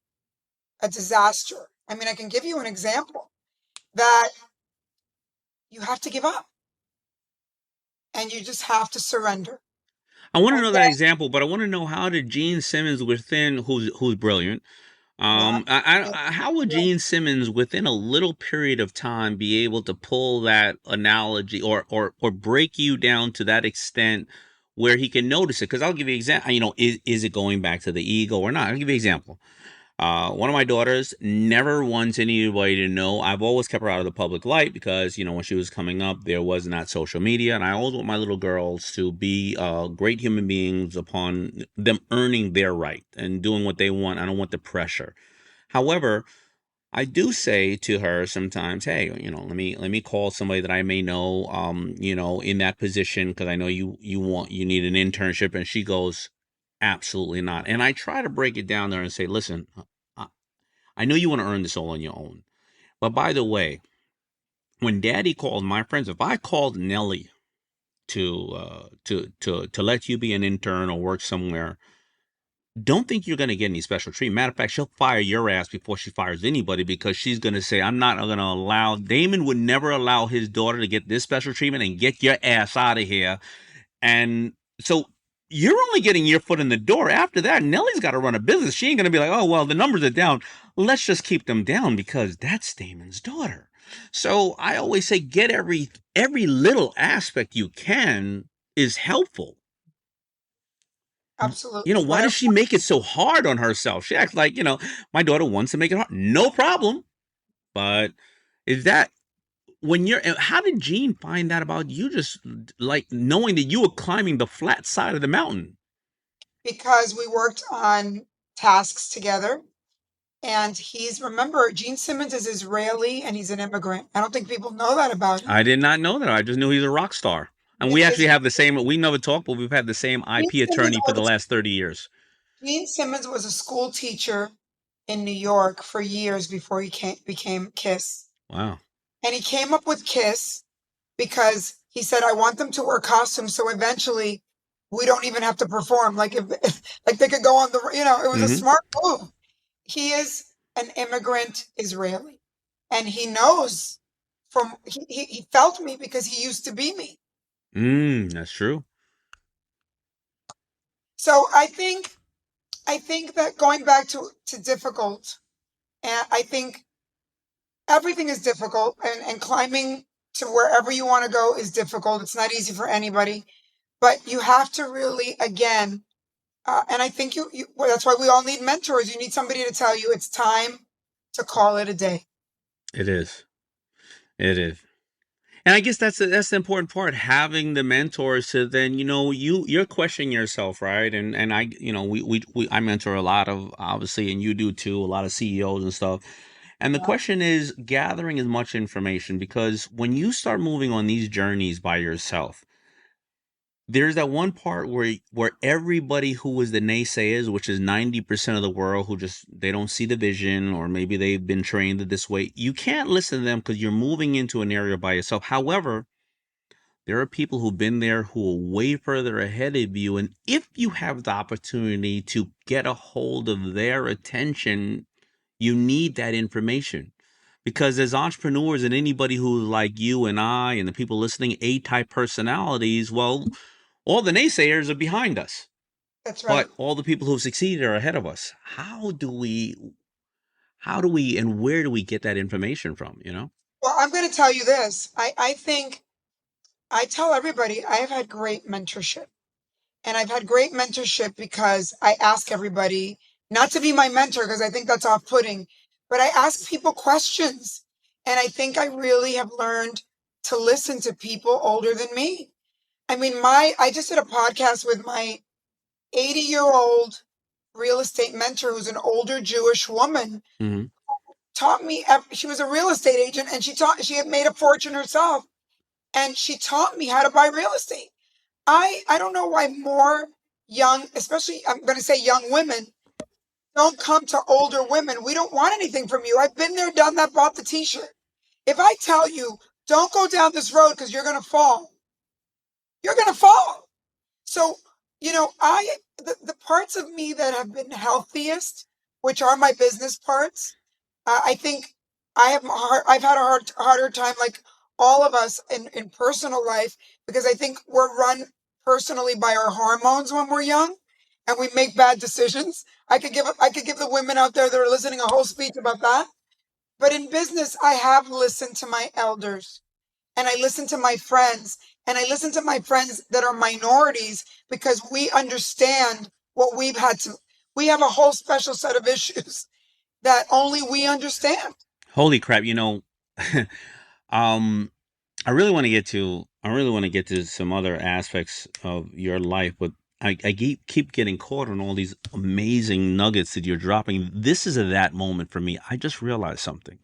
a disaster. I mean, I can give you an example that you have to give up and you just have to surrender. I want to And know that then, example, but I want to know how did Gene Simmons who's brilliant. yeah, How would yeah, Gene Simmons, within a little period of time, be able to pull that analogy or break you down to that extent where he can notice it? Because I'll give you an example. Is it going back to the ego or not? I'll give you an example. One of my daughters never wants anybody to know. I've always kept her out of the public light because, when she was coming up, there was not social media. And I always want my little girls to be great human beings upon them earning their right and doing what they want. I don't want the pressure. However, I do say to her sometimes, hey, let me call somebody that I may know, in that position because I know you need an internship, and she goes, absolutely not. And I try to break it down there and say, listen, I, I know you want to earn this all on your own, but by the way, when Daddy called my friends, if I called Nelly to let you be an intern or work somewhere, don't think you're going to get any special treatment. Matter of fact, she'll fire your ass before she fires anybody because she's going to say, I'm not going to allow, Daymond would never allow his daughter to get this special treatment and get your ass out of here. And so you're only getting your foot in the door. After that, Nelly's got to run a business. She ain't going to be like, oh, well, the numbers are down. Let's just keep them down because that's Daymond's daughter. So I always say get every little aspect you can is helpful. absolutely. Why Whatever. does she make it so hard on herself? She acts like, my daughter wants to make it hard. No problem. But is that how did Gene find out about you, just like knowing that you were climbing the flat side of the mountain? Because we worked on tasks together. And remember, Gene Simmons is Israeli and he's an immigrant. I don't think people know that about him. I did not know that. I just knew he's a rock star. And we He is. actually have the same, we never talked, but we've had the same Gene IP Simmons attorney for the was, last 30 years. Gene Simmons was a school teacher in New York for years before became Kiss. Wow. And he came up with Kiss because he said, I want them to wear costumes so eventually we don't even have to perform. Like like they could go on it was a Mm-hmm. smart move. He is an immigrant Israeli. And he knows he felt me because he used to be me. That's true. So I think that going back to difficult, and I think everything is difficult, and climbing to wherever you want to go is difficult. It's not easy for anybody, but you have to really, again, and I think well, that's why we all need mentors. You need somebody to tell you it's time to call it a day. It is. It is. And I guess that's the important part, having the mentors to then, you're questioning yourself, right? And I, I mentor a lot of, obviously, and you do too, a lot of CEOs and stuff. And the Yeah, question is gathering as much information, because when you start moving on these journeys by yourself, there's that one part where everybody who was the naysayers, which is 90% of the world, who just, they don't see the vision, or maybe they've been trained this way. You can't listen to them because you're moving into an area by yourself. However, there are people who've been there who are way further ahead of you. And if you have the opportunity to get a hold of their attention, you need that information. Because as entrepreneurs, and anybody who's like you and I and the people listening, A-type personalities, well, all the naysayers are behind us, that's right. but all the people who've succeeded are ahead of us. How do we and where do we get that information from, Well, I'm going to tell you this. I think I tell everybody I have had great mentorship. And I've had great mentorship because I ask everybody not to be my mentor because I think that's off putting, but I ask people questions. And I think I really have learned to listen to people older than me. I mean, I just did a podcast with my 80-year-old real estate mentor who's an older Jewish woman, Mm-hmm. taught me, she was a real estate agent and she had made a fortune herself and she taught me how to buy real estate. I don't know why more young, especially I'm going to say young women, don't come to older women. We don't want anything from you. I've been there, done that, bought the t-shirt. If I tell you, don't go down this road because you're going to fall, you're going to fall. So, the parts of me that have been healthiest which are my business parts. I think I've had a harder time, like all of us in personal life, because I think we're run personally by our hormones when we're young, and we make bad decisions. I could give the women out there that are listening a whole speech about that. But in business, I have listened to my elders, and I listen to my friends, and I listen to my friends that are minorities, because we understand what we've had to. We have a whole special set of issues that only we understand. Holy crap! Um, I really want to get to some other aspects of your life, but I keep getting caught on all these amazing nuggets that you're dropping. This is that moment for me. I just realized something.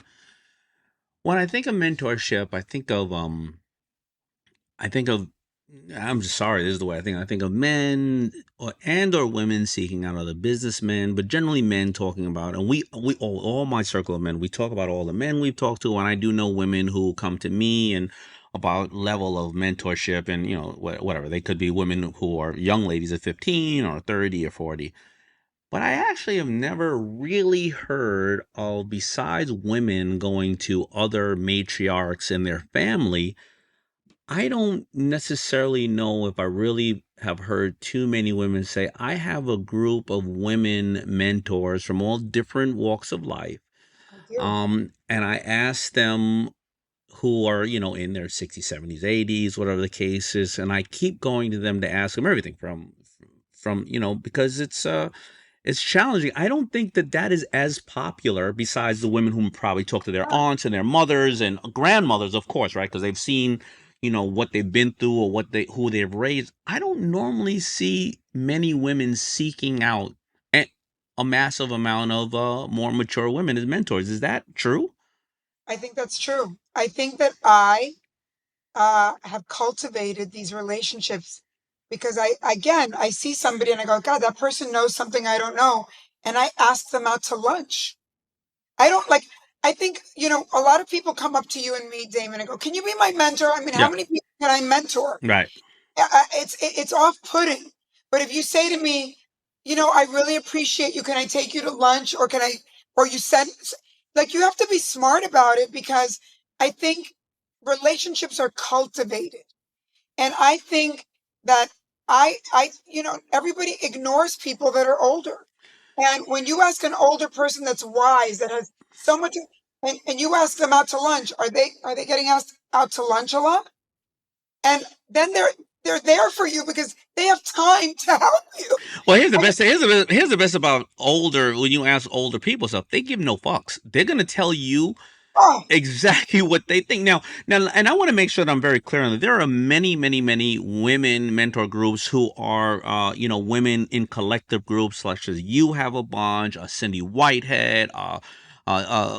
When I think of mentorship, I think of I'm just sorry, this is the way I think. I think of men or women seeking out other businessmen, but generally men talking about, and we all my circle of men, we talk about all the men we've talked to, and I do know women who come to me and about level of mentorship, and whatever, they could be women who are young ladies at 15 or 30 or 40. But I actually have never really heard of, besides women going to other matriarchs in their family, I don't necessarily know if I really have heard too many women say, I have a group of women mentors from all different walks of life. I do. And I ask them, who are, in their 60s, 70s, 80s, whatever the case is. And I keep going to them to ask them everything from, because it's challenging. I don't think that is as popular, besides the women who probably talk to their aunts and their mothers and grandmothers, of course, right? Because they've seen, what they've been through or who they've raised. I don't normally see many women seeking out a, a massive amount of more mature women as mentors. Is that true? I think that's true. I think that have cultivated these relationships because I see somebody and I go, God, that person knows something I don't know. And I ask them out to lunch. I don't like, I think, a lot of people come up to you and me, Damon, and go, can you be my mentor? I mean, how Yeah. many people can I mentor? Right. It's off-putting. But if you say to me, I really appreciate you. Can I take you to lunch, or or you send, like, you have to be smart about it, because I think relationships are cultivated. And I think that everybody ignores people that are older. And when you ask an older person that's wise, that has so much, and you ask them out to lunch, are they getting asked out to lunch a lot? And then they're there for you because they have time to help you. Well, here's the And best. Here's the best about older. When you ask older people stuff, they give no fucks. They're gonna tell you oh, exactly what they think. Now, and I want to make sure that I'm very clear on that. There are many, many, many women mentor groups who are, women in collective groups, such as You Have a Bunch, Cindy Whitehead,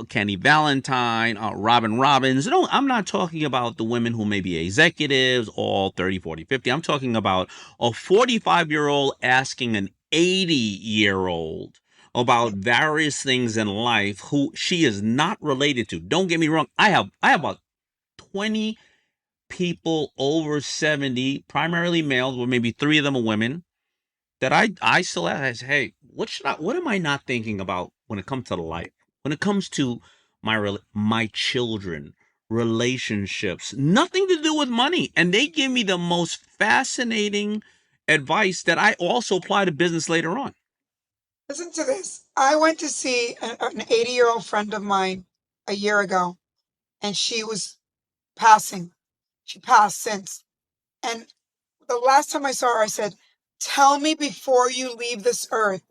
Candy Valentine, Robin Robbins. No, I'm not talking about the women who may be executives, all 30, 40, 50. I'm talking about a 45-year-old asking an 80-year-old about various things in life who she is not related to. Don't get me wrong. I have about 20 people over 70, primarily males, or maybe 3 of them are women, that I still ask, hey, what am I not thinking about when it comes to life? When it comes to my children, relationships, nothing to do with money. And they give me the most fascinating advice that I also apply to business later on. listen to this. I went to see an 80-year-old friend of mine a year ago, and she was passing. She passed since. And the last time I saw her, I said, tell me before you leave this earth,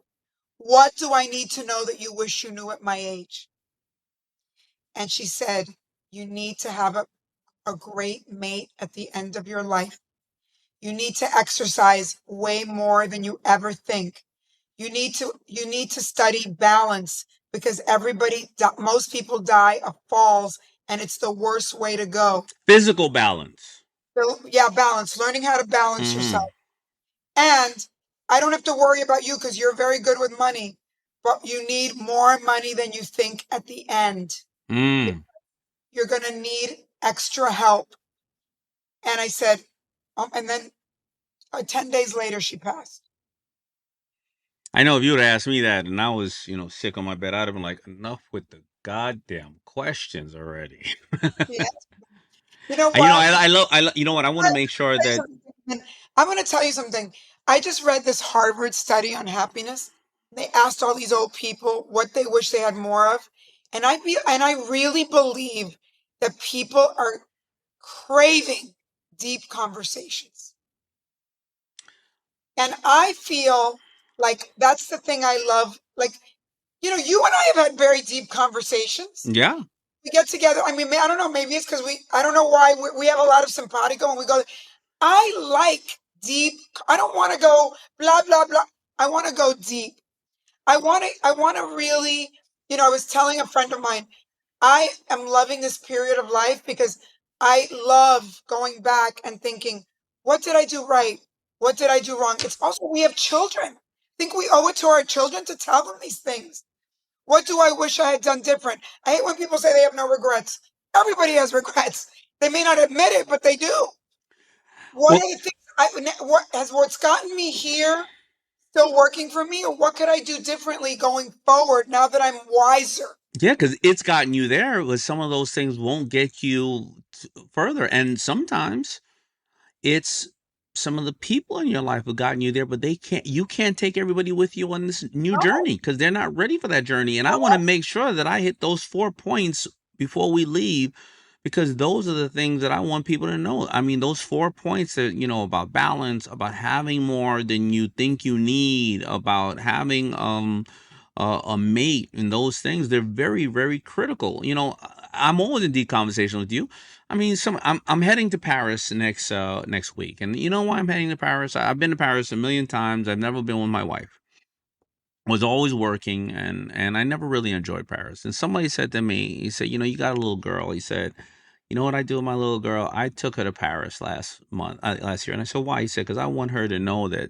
what do I need to know that you wish you knew at my age? And she said, you need to have a great mate at the end of your life. You need to exercise way more than you ever think. You need to study balance, because most people die of falls, and it's the worst way to go. Physical balance. So, yeah, balance, learning how to balance Mm-hmm. yourself. And I don't have to worry about you because you're very good with money, but you need more money than you think at the end. Mm. You're going to need extra help. And I said, and then 10 days later, she passed. I know if you would have asked me that and I was, sick on my bed, I'd have been like, enough with the goddamn questions already. Yeah. You know I, what? you know what? I want to make sure that, I'm going to tell you something. I just read this Harvard study on happiness. They asked all these old people what they wish they had more of, and I really believe that people are craving deep conversations. And I feel like that's the thing I love. Like, you and I have had very deep conversations. yeah. We get together. I mean, I don't know. Maybe it's because I don't know why we have a lot of simpatico and we go. I like deep. I don't want to go blah blah blah. I want to go deep. I want to really, I was telling a friend of mine, I am loving this period of life because I love going back and thinking, what did I do right? What did I do wrong? It's also we have children. I think we owe it to our children to tell them these things. What do I wish I had done different? I hate when people say they have no regrets. Everybody has regrets. They may not admit it, but they do. What Well, are the things what's gotten me here still working for me, or what could I do differently going forward now that I'm wiser? yeah, because it's gotten you there, but some of those things won't get you further. And sometimes it's some of the people in your life have gotten you there, but you can't take everybody with you on this new No, journey because they're not ready for that journey. And I want to no, make sure that I hit those 4 points before we leave, because those are the things that I want people to know. I mean, those 4 points that, about balance, about having more than you think you need, about having, a mate, and those things, they're very, very critical. I'm always in deep conversation with you. I mean, I'm heading to Paris next week, and you know why I'm heading to Paris? I've been to Paris a million times. I've never been with my wife. I was always working, and I never really enjoyed Paris. And somebody said to me, he said, you got a little girl. He said, you know what I do with my little girl? I took her to Paris last year, and I said, why? He said, because I want her to know that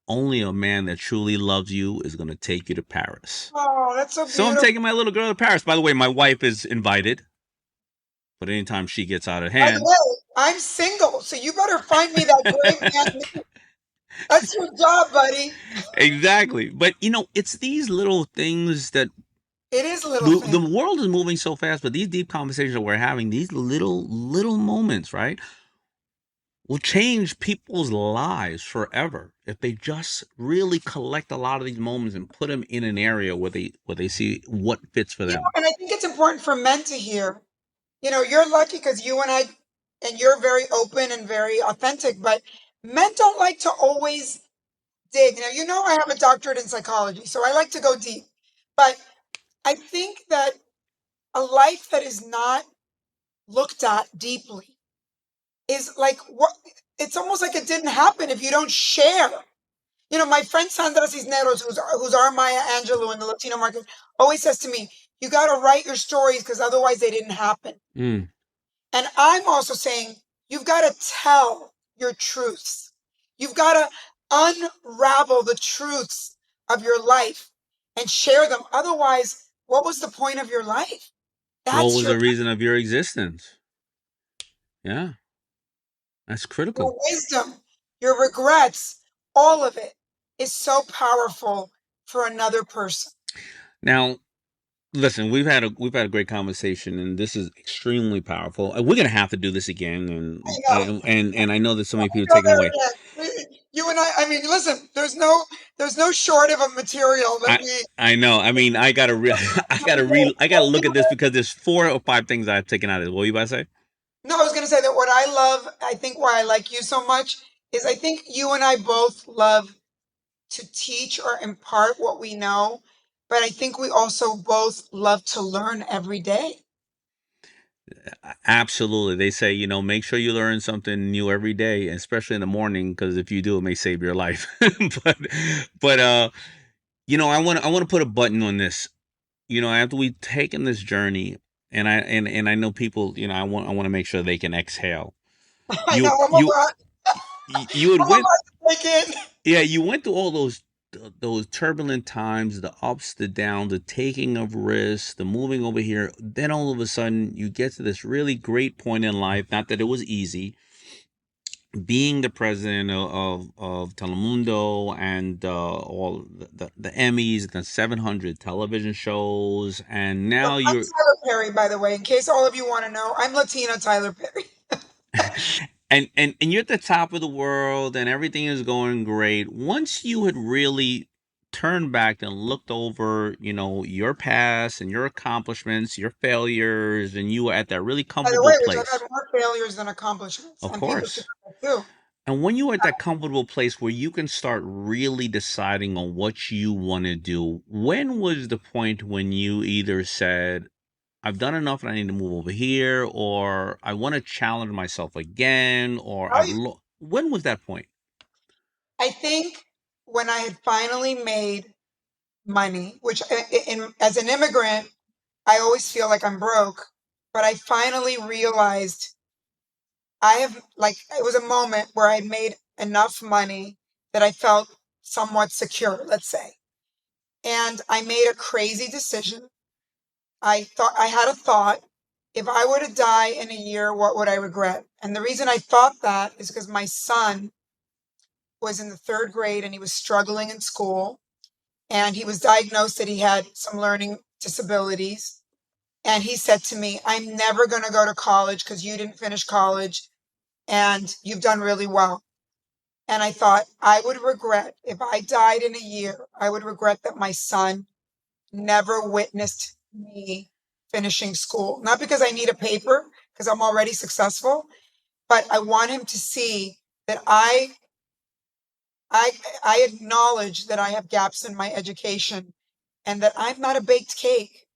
only a man that truly loves you is going to take you to Paris. oh, that's so So I'm beautiful. taking my little girl to Paris. By the way, my wife is invited, but anytime she gets out of By the hand. way, I'm single, so you better find me that great man. That's your job, buddy. Exactly. But it's these little things that It is a little the thing. world is moving so fast, but these deep conversations that we're having, these little moments, right, will change people's lives forever if they just really collect a lot of these moments and put them in an area where they see what fits for them. And I think it's important for men to hear. You're lucky because you and I, and you're very open and very authentic, but men don't like to always dig. Now, I have a doctorate in psychology, so I like to go deep. But I think that a life that is not looked at deeply is like what it's almost like it didn't happen if you don't share. My friend Sandra Cisneros, who's our Maya Angelou in the Latino market, always says to me, you got to write your stories because otherwise they didn't happen. Mm. And I'm also saying, you've got to tell your truths. You've got to unravel the truths of your life and share them. Otherwise, what was the point of your life? What That's was the reason of your existence? Yeah, that's your critical. wisdom, your regrets, all of it is so powerful for another person. Now, listen, we've had a great conversation, and this is extremely powerful. We're gonna have to do this again, I and know. and I know that so many people Go taken there away. again. You and I mean, listen, there's no short of a material that I we. I know. I mean, I gotta look at this because there's 4 or 5 things I've taken out of it. What were you about to say? No, I was going to say that what I love, I think why I like you so much is I think you and I both love to teach or impart what we know, but I think we also both love to learn every day. Absolutely. They say, make sure you learn something new every day, especially in the morning, because if you do, it may save your life. but but I want to put a button on this. After we've taken this journey, and I know people, I want to make sure they can exhale. I know You you you had I'm went about to take it. Yeah, you went through all those turbulent times, the ups, the downs, the taking of risks, the moving over here. Then all of a sudden, you get to this really great point in life. Not that it was easy, being the president of Telemundo and all the Emmys, the 700 television shows, and So now I'm you're Tyler Perry, by the way, in case all of you want to know. I'm Latina Tyler Perry. and you're at the top of the world and everything is going great. Once you had really turned back and looked over, your past and your accomplishments, your failures, and you were at that really By the way, comfortable which I've had place. more failures than accomplishments, Of and people should course. know that too. And when you're at that comfortable place where you can start really deciding on what you want to do, when was the point when you either said, I've done enough and I need to move over here, or I want to challenge myself again, or Tell you, when was that point? I think when I had finally made money, which as an immigrant, I always feel like I'm broke, but I finally realized I have, like, it was a moment where I made enough money that I felt somewhat secure, let's say. And I made a crazy decision. I had a thought, if I were to die in a year, what would I regret? And the reason I thought that is because my son was in the third grade and he was struggling in school, and he was diagnosed that he had some learning disabilities. And he said to me, I'm never going to go to college because you didn't finish college and you've done really well. And I thought, I would regret, if I died in a year, I would regret that my son never witnessed me finishing school. Not because I need a paper, because I'm already successful, but I want him to see that I I acknowledge that I have gaps in my education and that I'm not a baked cake.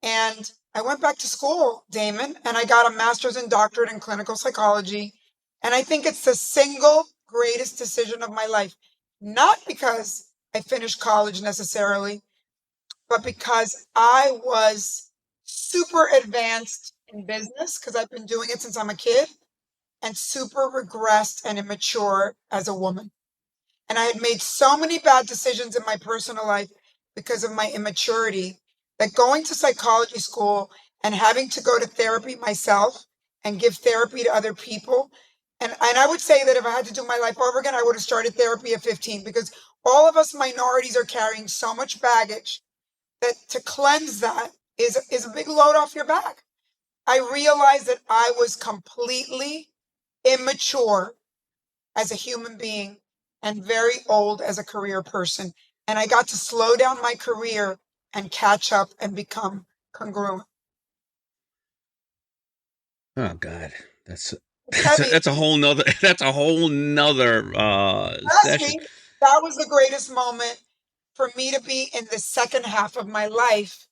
And I went back to school, Daymond, and I got a master's and doctorate in clinical psychology. And I think it's the single greatest decision of my life. Not because I finished college necessarily, but because I was super advanced in business because I've been doing it since I'm a kid, and super regressed and immature as a woman. And I had made so many bad decisions in my personal life because of my immaturity that going to psychology school and having to go to therapy myself and give therapy to other people. And I would say that if I had to do my life over again, I would have started therapy at 15, because all of us minorities are carrying so much baggage that to cleanse that is a big load off your back. I realized that I was completely immature as a human being and very old as a career person. And I got to slow down my career and catch up and become congruent. Oh God, that's It's heavy. that's a whole nother that's a whole nother Trust session. me, that was the greatest moment for me to be in the second half of my life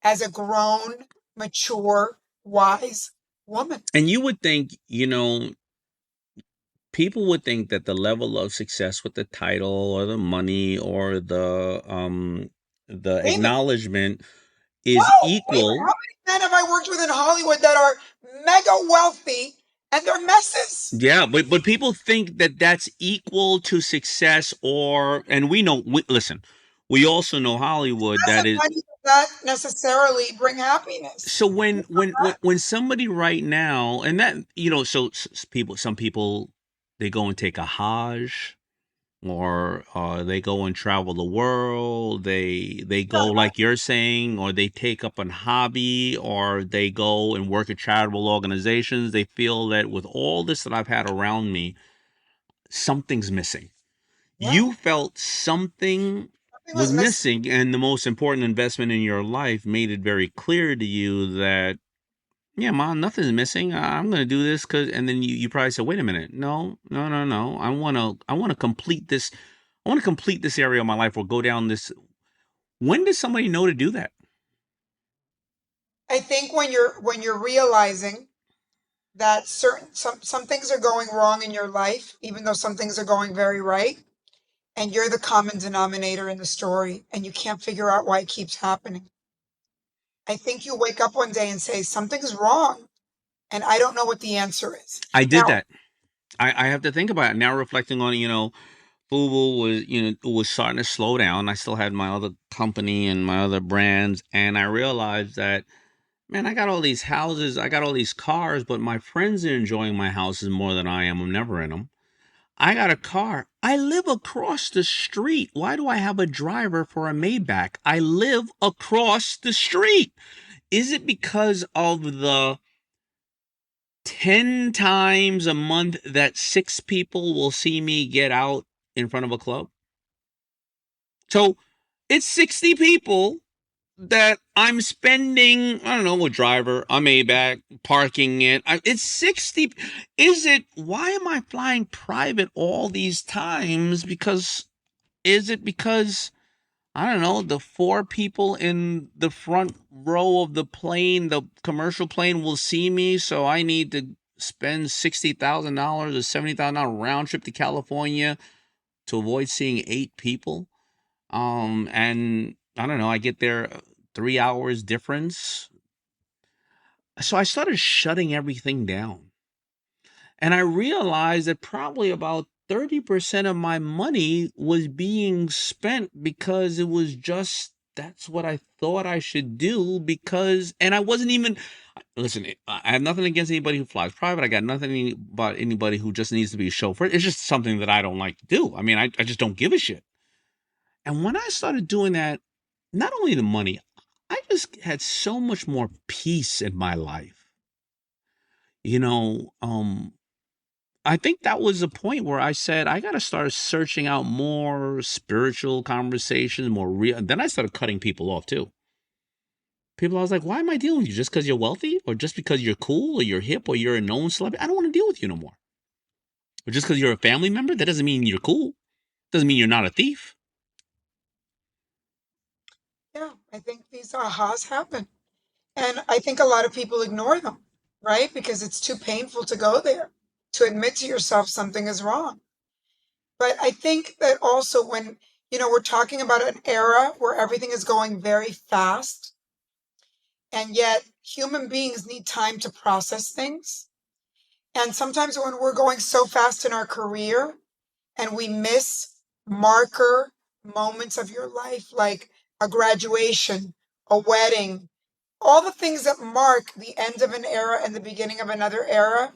as a grown, mature, wise woman. And you would think, people would think that the level of success with the title or the money or the Damon, acknowledgement is whoa, Damon, how equal. many men have I worked with in Hollywood that are mega wealthy and they're messes? Yeah, but people think that that's equal to success, and we know. Listen, we also know Hollywood that Doesn't is. money does not necessarily bring happiness. So when somebody right now, and that, so some people, they go and take a Hajj, or they go and travel the world. They go, like you're saying, or they take up a hobby, or they go and work at charitable organizations. They feel that with all this that I've had around me, something's missing. Yeah, You felt something something was was missing. missing, and the most important investment in your life made it very clear to you that, yeah, mom, nothing's missing. I'm gonna do this because, and then you probably said, wait a minute, no, no, no, no. I wanna complete this. I want to complete this area of my life, or go down this. When does somebody know to do that? I think when you're realizing that some things are going wrong in your life, even though some things are going very right, and you're the common denominator in the story, and you can't figure out why it keeps happening. I think you wake up one day and say, something's wrong, and I don't know what the answer is. I did Now, that. I have to think about it now, reflecting on it. Fubu was, was starting to slow down. I still had my other company and my other brands, and I realized that, man, I got all these houses, I got all these cars, but my friends are enjoying my houses more than I am. I'm never in them. I got a car. I live across the street. Why do I have a driver for a Maybach? I live across the street. Is it because of the 10 times a month that 6 people will see me get out in front of a club? So it's 60 people that I'm spending, I don't know, a driver, a Maybach, parking it. It's 60. Why am I flying private all these times? Is it because, I don't know, the 4 people in the front row of the plane, the commercial plane, will see me, so I need to spend $60,000 or $70,000 round trip to California to avoid seeing 8 people? And I don't know, I get there 3 hours difference. So I started shutting everything down. And I realized that probably about 30% of my money was being spent because it was just, that's what I thought I should do, and I wasn't even, listen, I have nothing against anybody who flies private. I got nothing about anybody who just needs to be a chauffeur. It's just something that I don't like to do. I mean, I just don't give a shit. And when I started doing that, not only the money, I just had so much more peace in my life. You know, I think that was the point where I said, I got to start searching out more spiritual conversations, more real. And then I started cutting people off too. People, I was like, why am I dealing with you? Just because you're wealthy, or just because you're cool, or you're hip, or you're a known celebrity? I don't want to deal with you no more. Or just because you're a family member, that doesn't mean you're cool. Doesn't mean you're not a thief. Yeah, I think these ahas happen. And I think a lot of people ignore them, right? Because it's too painful to go there, to admit to yourself something is wrong. But I think that also when, we're talking about an era where everything is going very fast, and yet human beings need time to process things. And sometimes when we're going so fast in our career and we miss marker moments of your life, like a graduation, a wedding, all the things that mark the end of an era and the beginning of another era,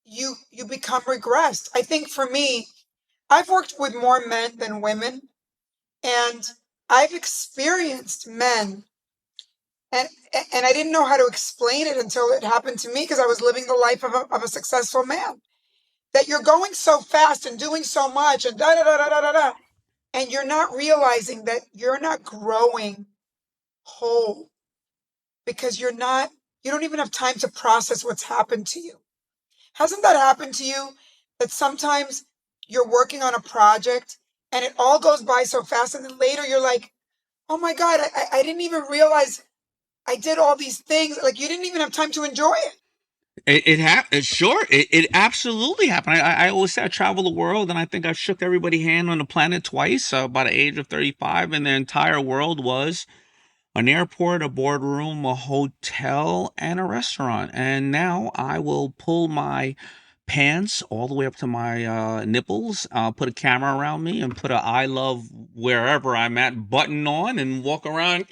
you become regressed. I think for me, I've worked with more men than women, and I've experienced men, and and I didn't know how to explain it until it happened to me because I was living the life of a successful man. That you're going so fast and doing so much and da da da da da da da, and you're not realizing that you're not growing whole because you don't even have time to process what's happened to you. Hasn't that happened to you? That sometimes you're working on a project and it all goes by so fast, and then later you're like, oh my God, I didn't even realize I did all these things. Like you didn't even have time to enjoy it. It absolutely happened. I always say I travel the world, and I think I've shook everybody's hand on the planet twice, by the age of 35, and the entire world was an airport, a boardroom, a hotel, and a restaurant. And now I will pull my pants all the way up to my nipples, put a camera around me, and put a I love wherever I'm at button on, and walk around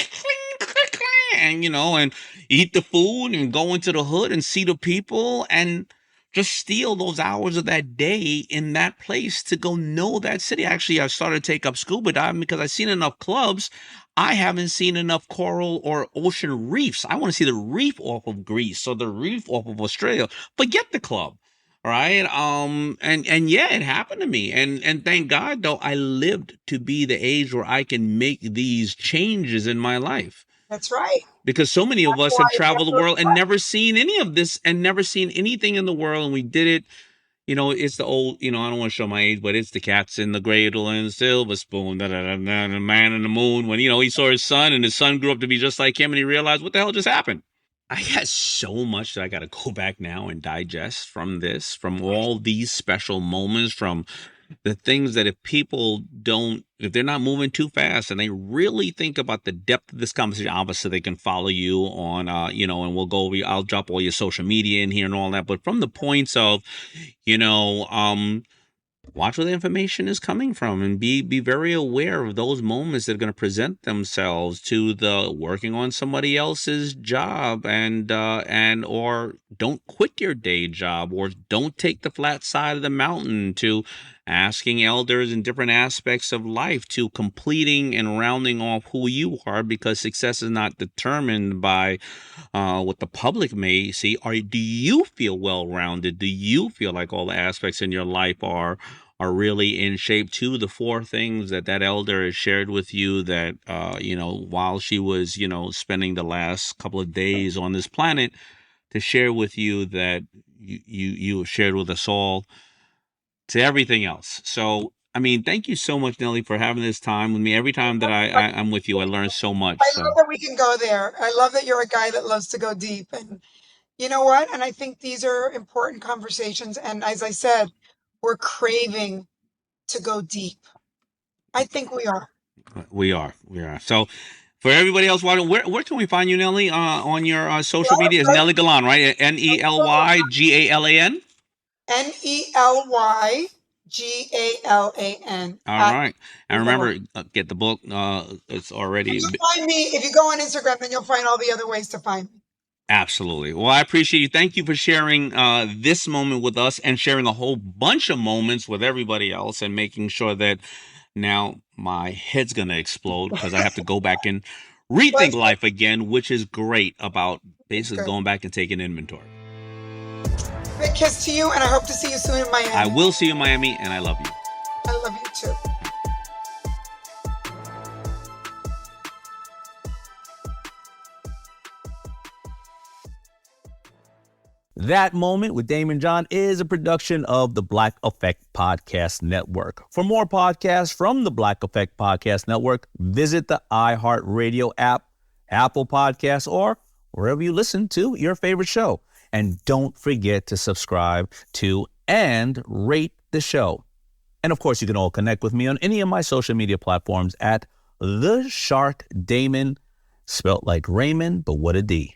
and and eat the food and go into the hood and see the people and just steal those hours of that day in that place to go know that city. Actually, I started to take up scuba diving because I've seen enough clubs. I haven't seen enough coral or ocean reefs. I want to see the reef off of Greece or the reef off of Australia. Forget the club. Right. And yeah, it happened to me. And thank God, though, I lived to be the age where I can make these changes in my life. That's right. Because so many of That's us why have it's traveled the world and effortless. never seen any of this and never seen anything in the world. And we did it. It's the old, I don't want to show my age, but it's the cats in the cradle and the silver spoon, da, da, da, da, the man in the moon. When, he saw his son and his son grew up to be just like him, and he realized, what the hell just happened? I got so much that I got to go back now and digest from this, from all these special moments, from the things that if they're not moving too fast and they really think about the depth of this conversation, obviously they can follow you on, and I'll drop all your social media in here and all that. But from the points of, you know, um, watch where the information is coming from, and be very aware of those moments that are going to present themselves to the working on somebody else's job, and or don't quit your day job, or don't take the flat side of the mountain, to asking elders in different aspects of life, to completing and rounding off who you are, because success is not determined by what the public may see. Or do you feel well-rounded? Do you feel like all the aspects in your life are really in shape? Too, the four things that elder has shared with you, that while she was spending the last couple of days on this planet, to share with you, that you have shared with us all, to everything else. So, I mean, thank you so much, Nelly, for having this time with me. Every time that I'm with you, I learn so much. I love that we can go there. I love that you're a guy that loves to go deep. And you know what? And I think these are important conversations. And as I said, we're craving to go deep. I think we are. We are. So, for everybody else, where can we find you, Nelly? On your social media is Nely Galan, right? NelyGalan. NelyGalan. All right. And remember, get the book. It's already. Find me if you go on Instagram, then you'll find all the other ways to find me. Absolutely. Well, I appreciate you. Thank you for sharing this moment with us, and sharing a whole bunch of moments with everybody else, and making sure that now my head's going to explode, because I have to go back and rethink life again, which is great, about basically going back and taking inventory. Big kiss to you, and I hope to see you soon in Miami. I will see you in Miami, and I love you. I love you too. That Moment with Daymond John is a production of the Black Effect Podcast Network. For more podcasts from the Black Effect Podcast Network, visit the iHeart Radio app, Apple Podcasts, or wherever you listen to your favorite show. And don't forget to subscribe to and rate the show. And of course, you can all connect with me on any of my social media platforms at The Shark Daymond, spelt like Raymond, but what a D.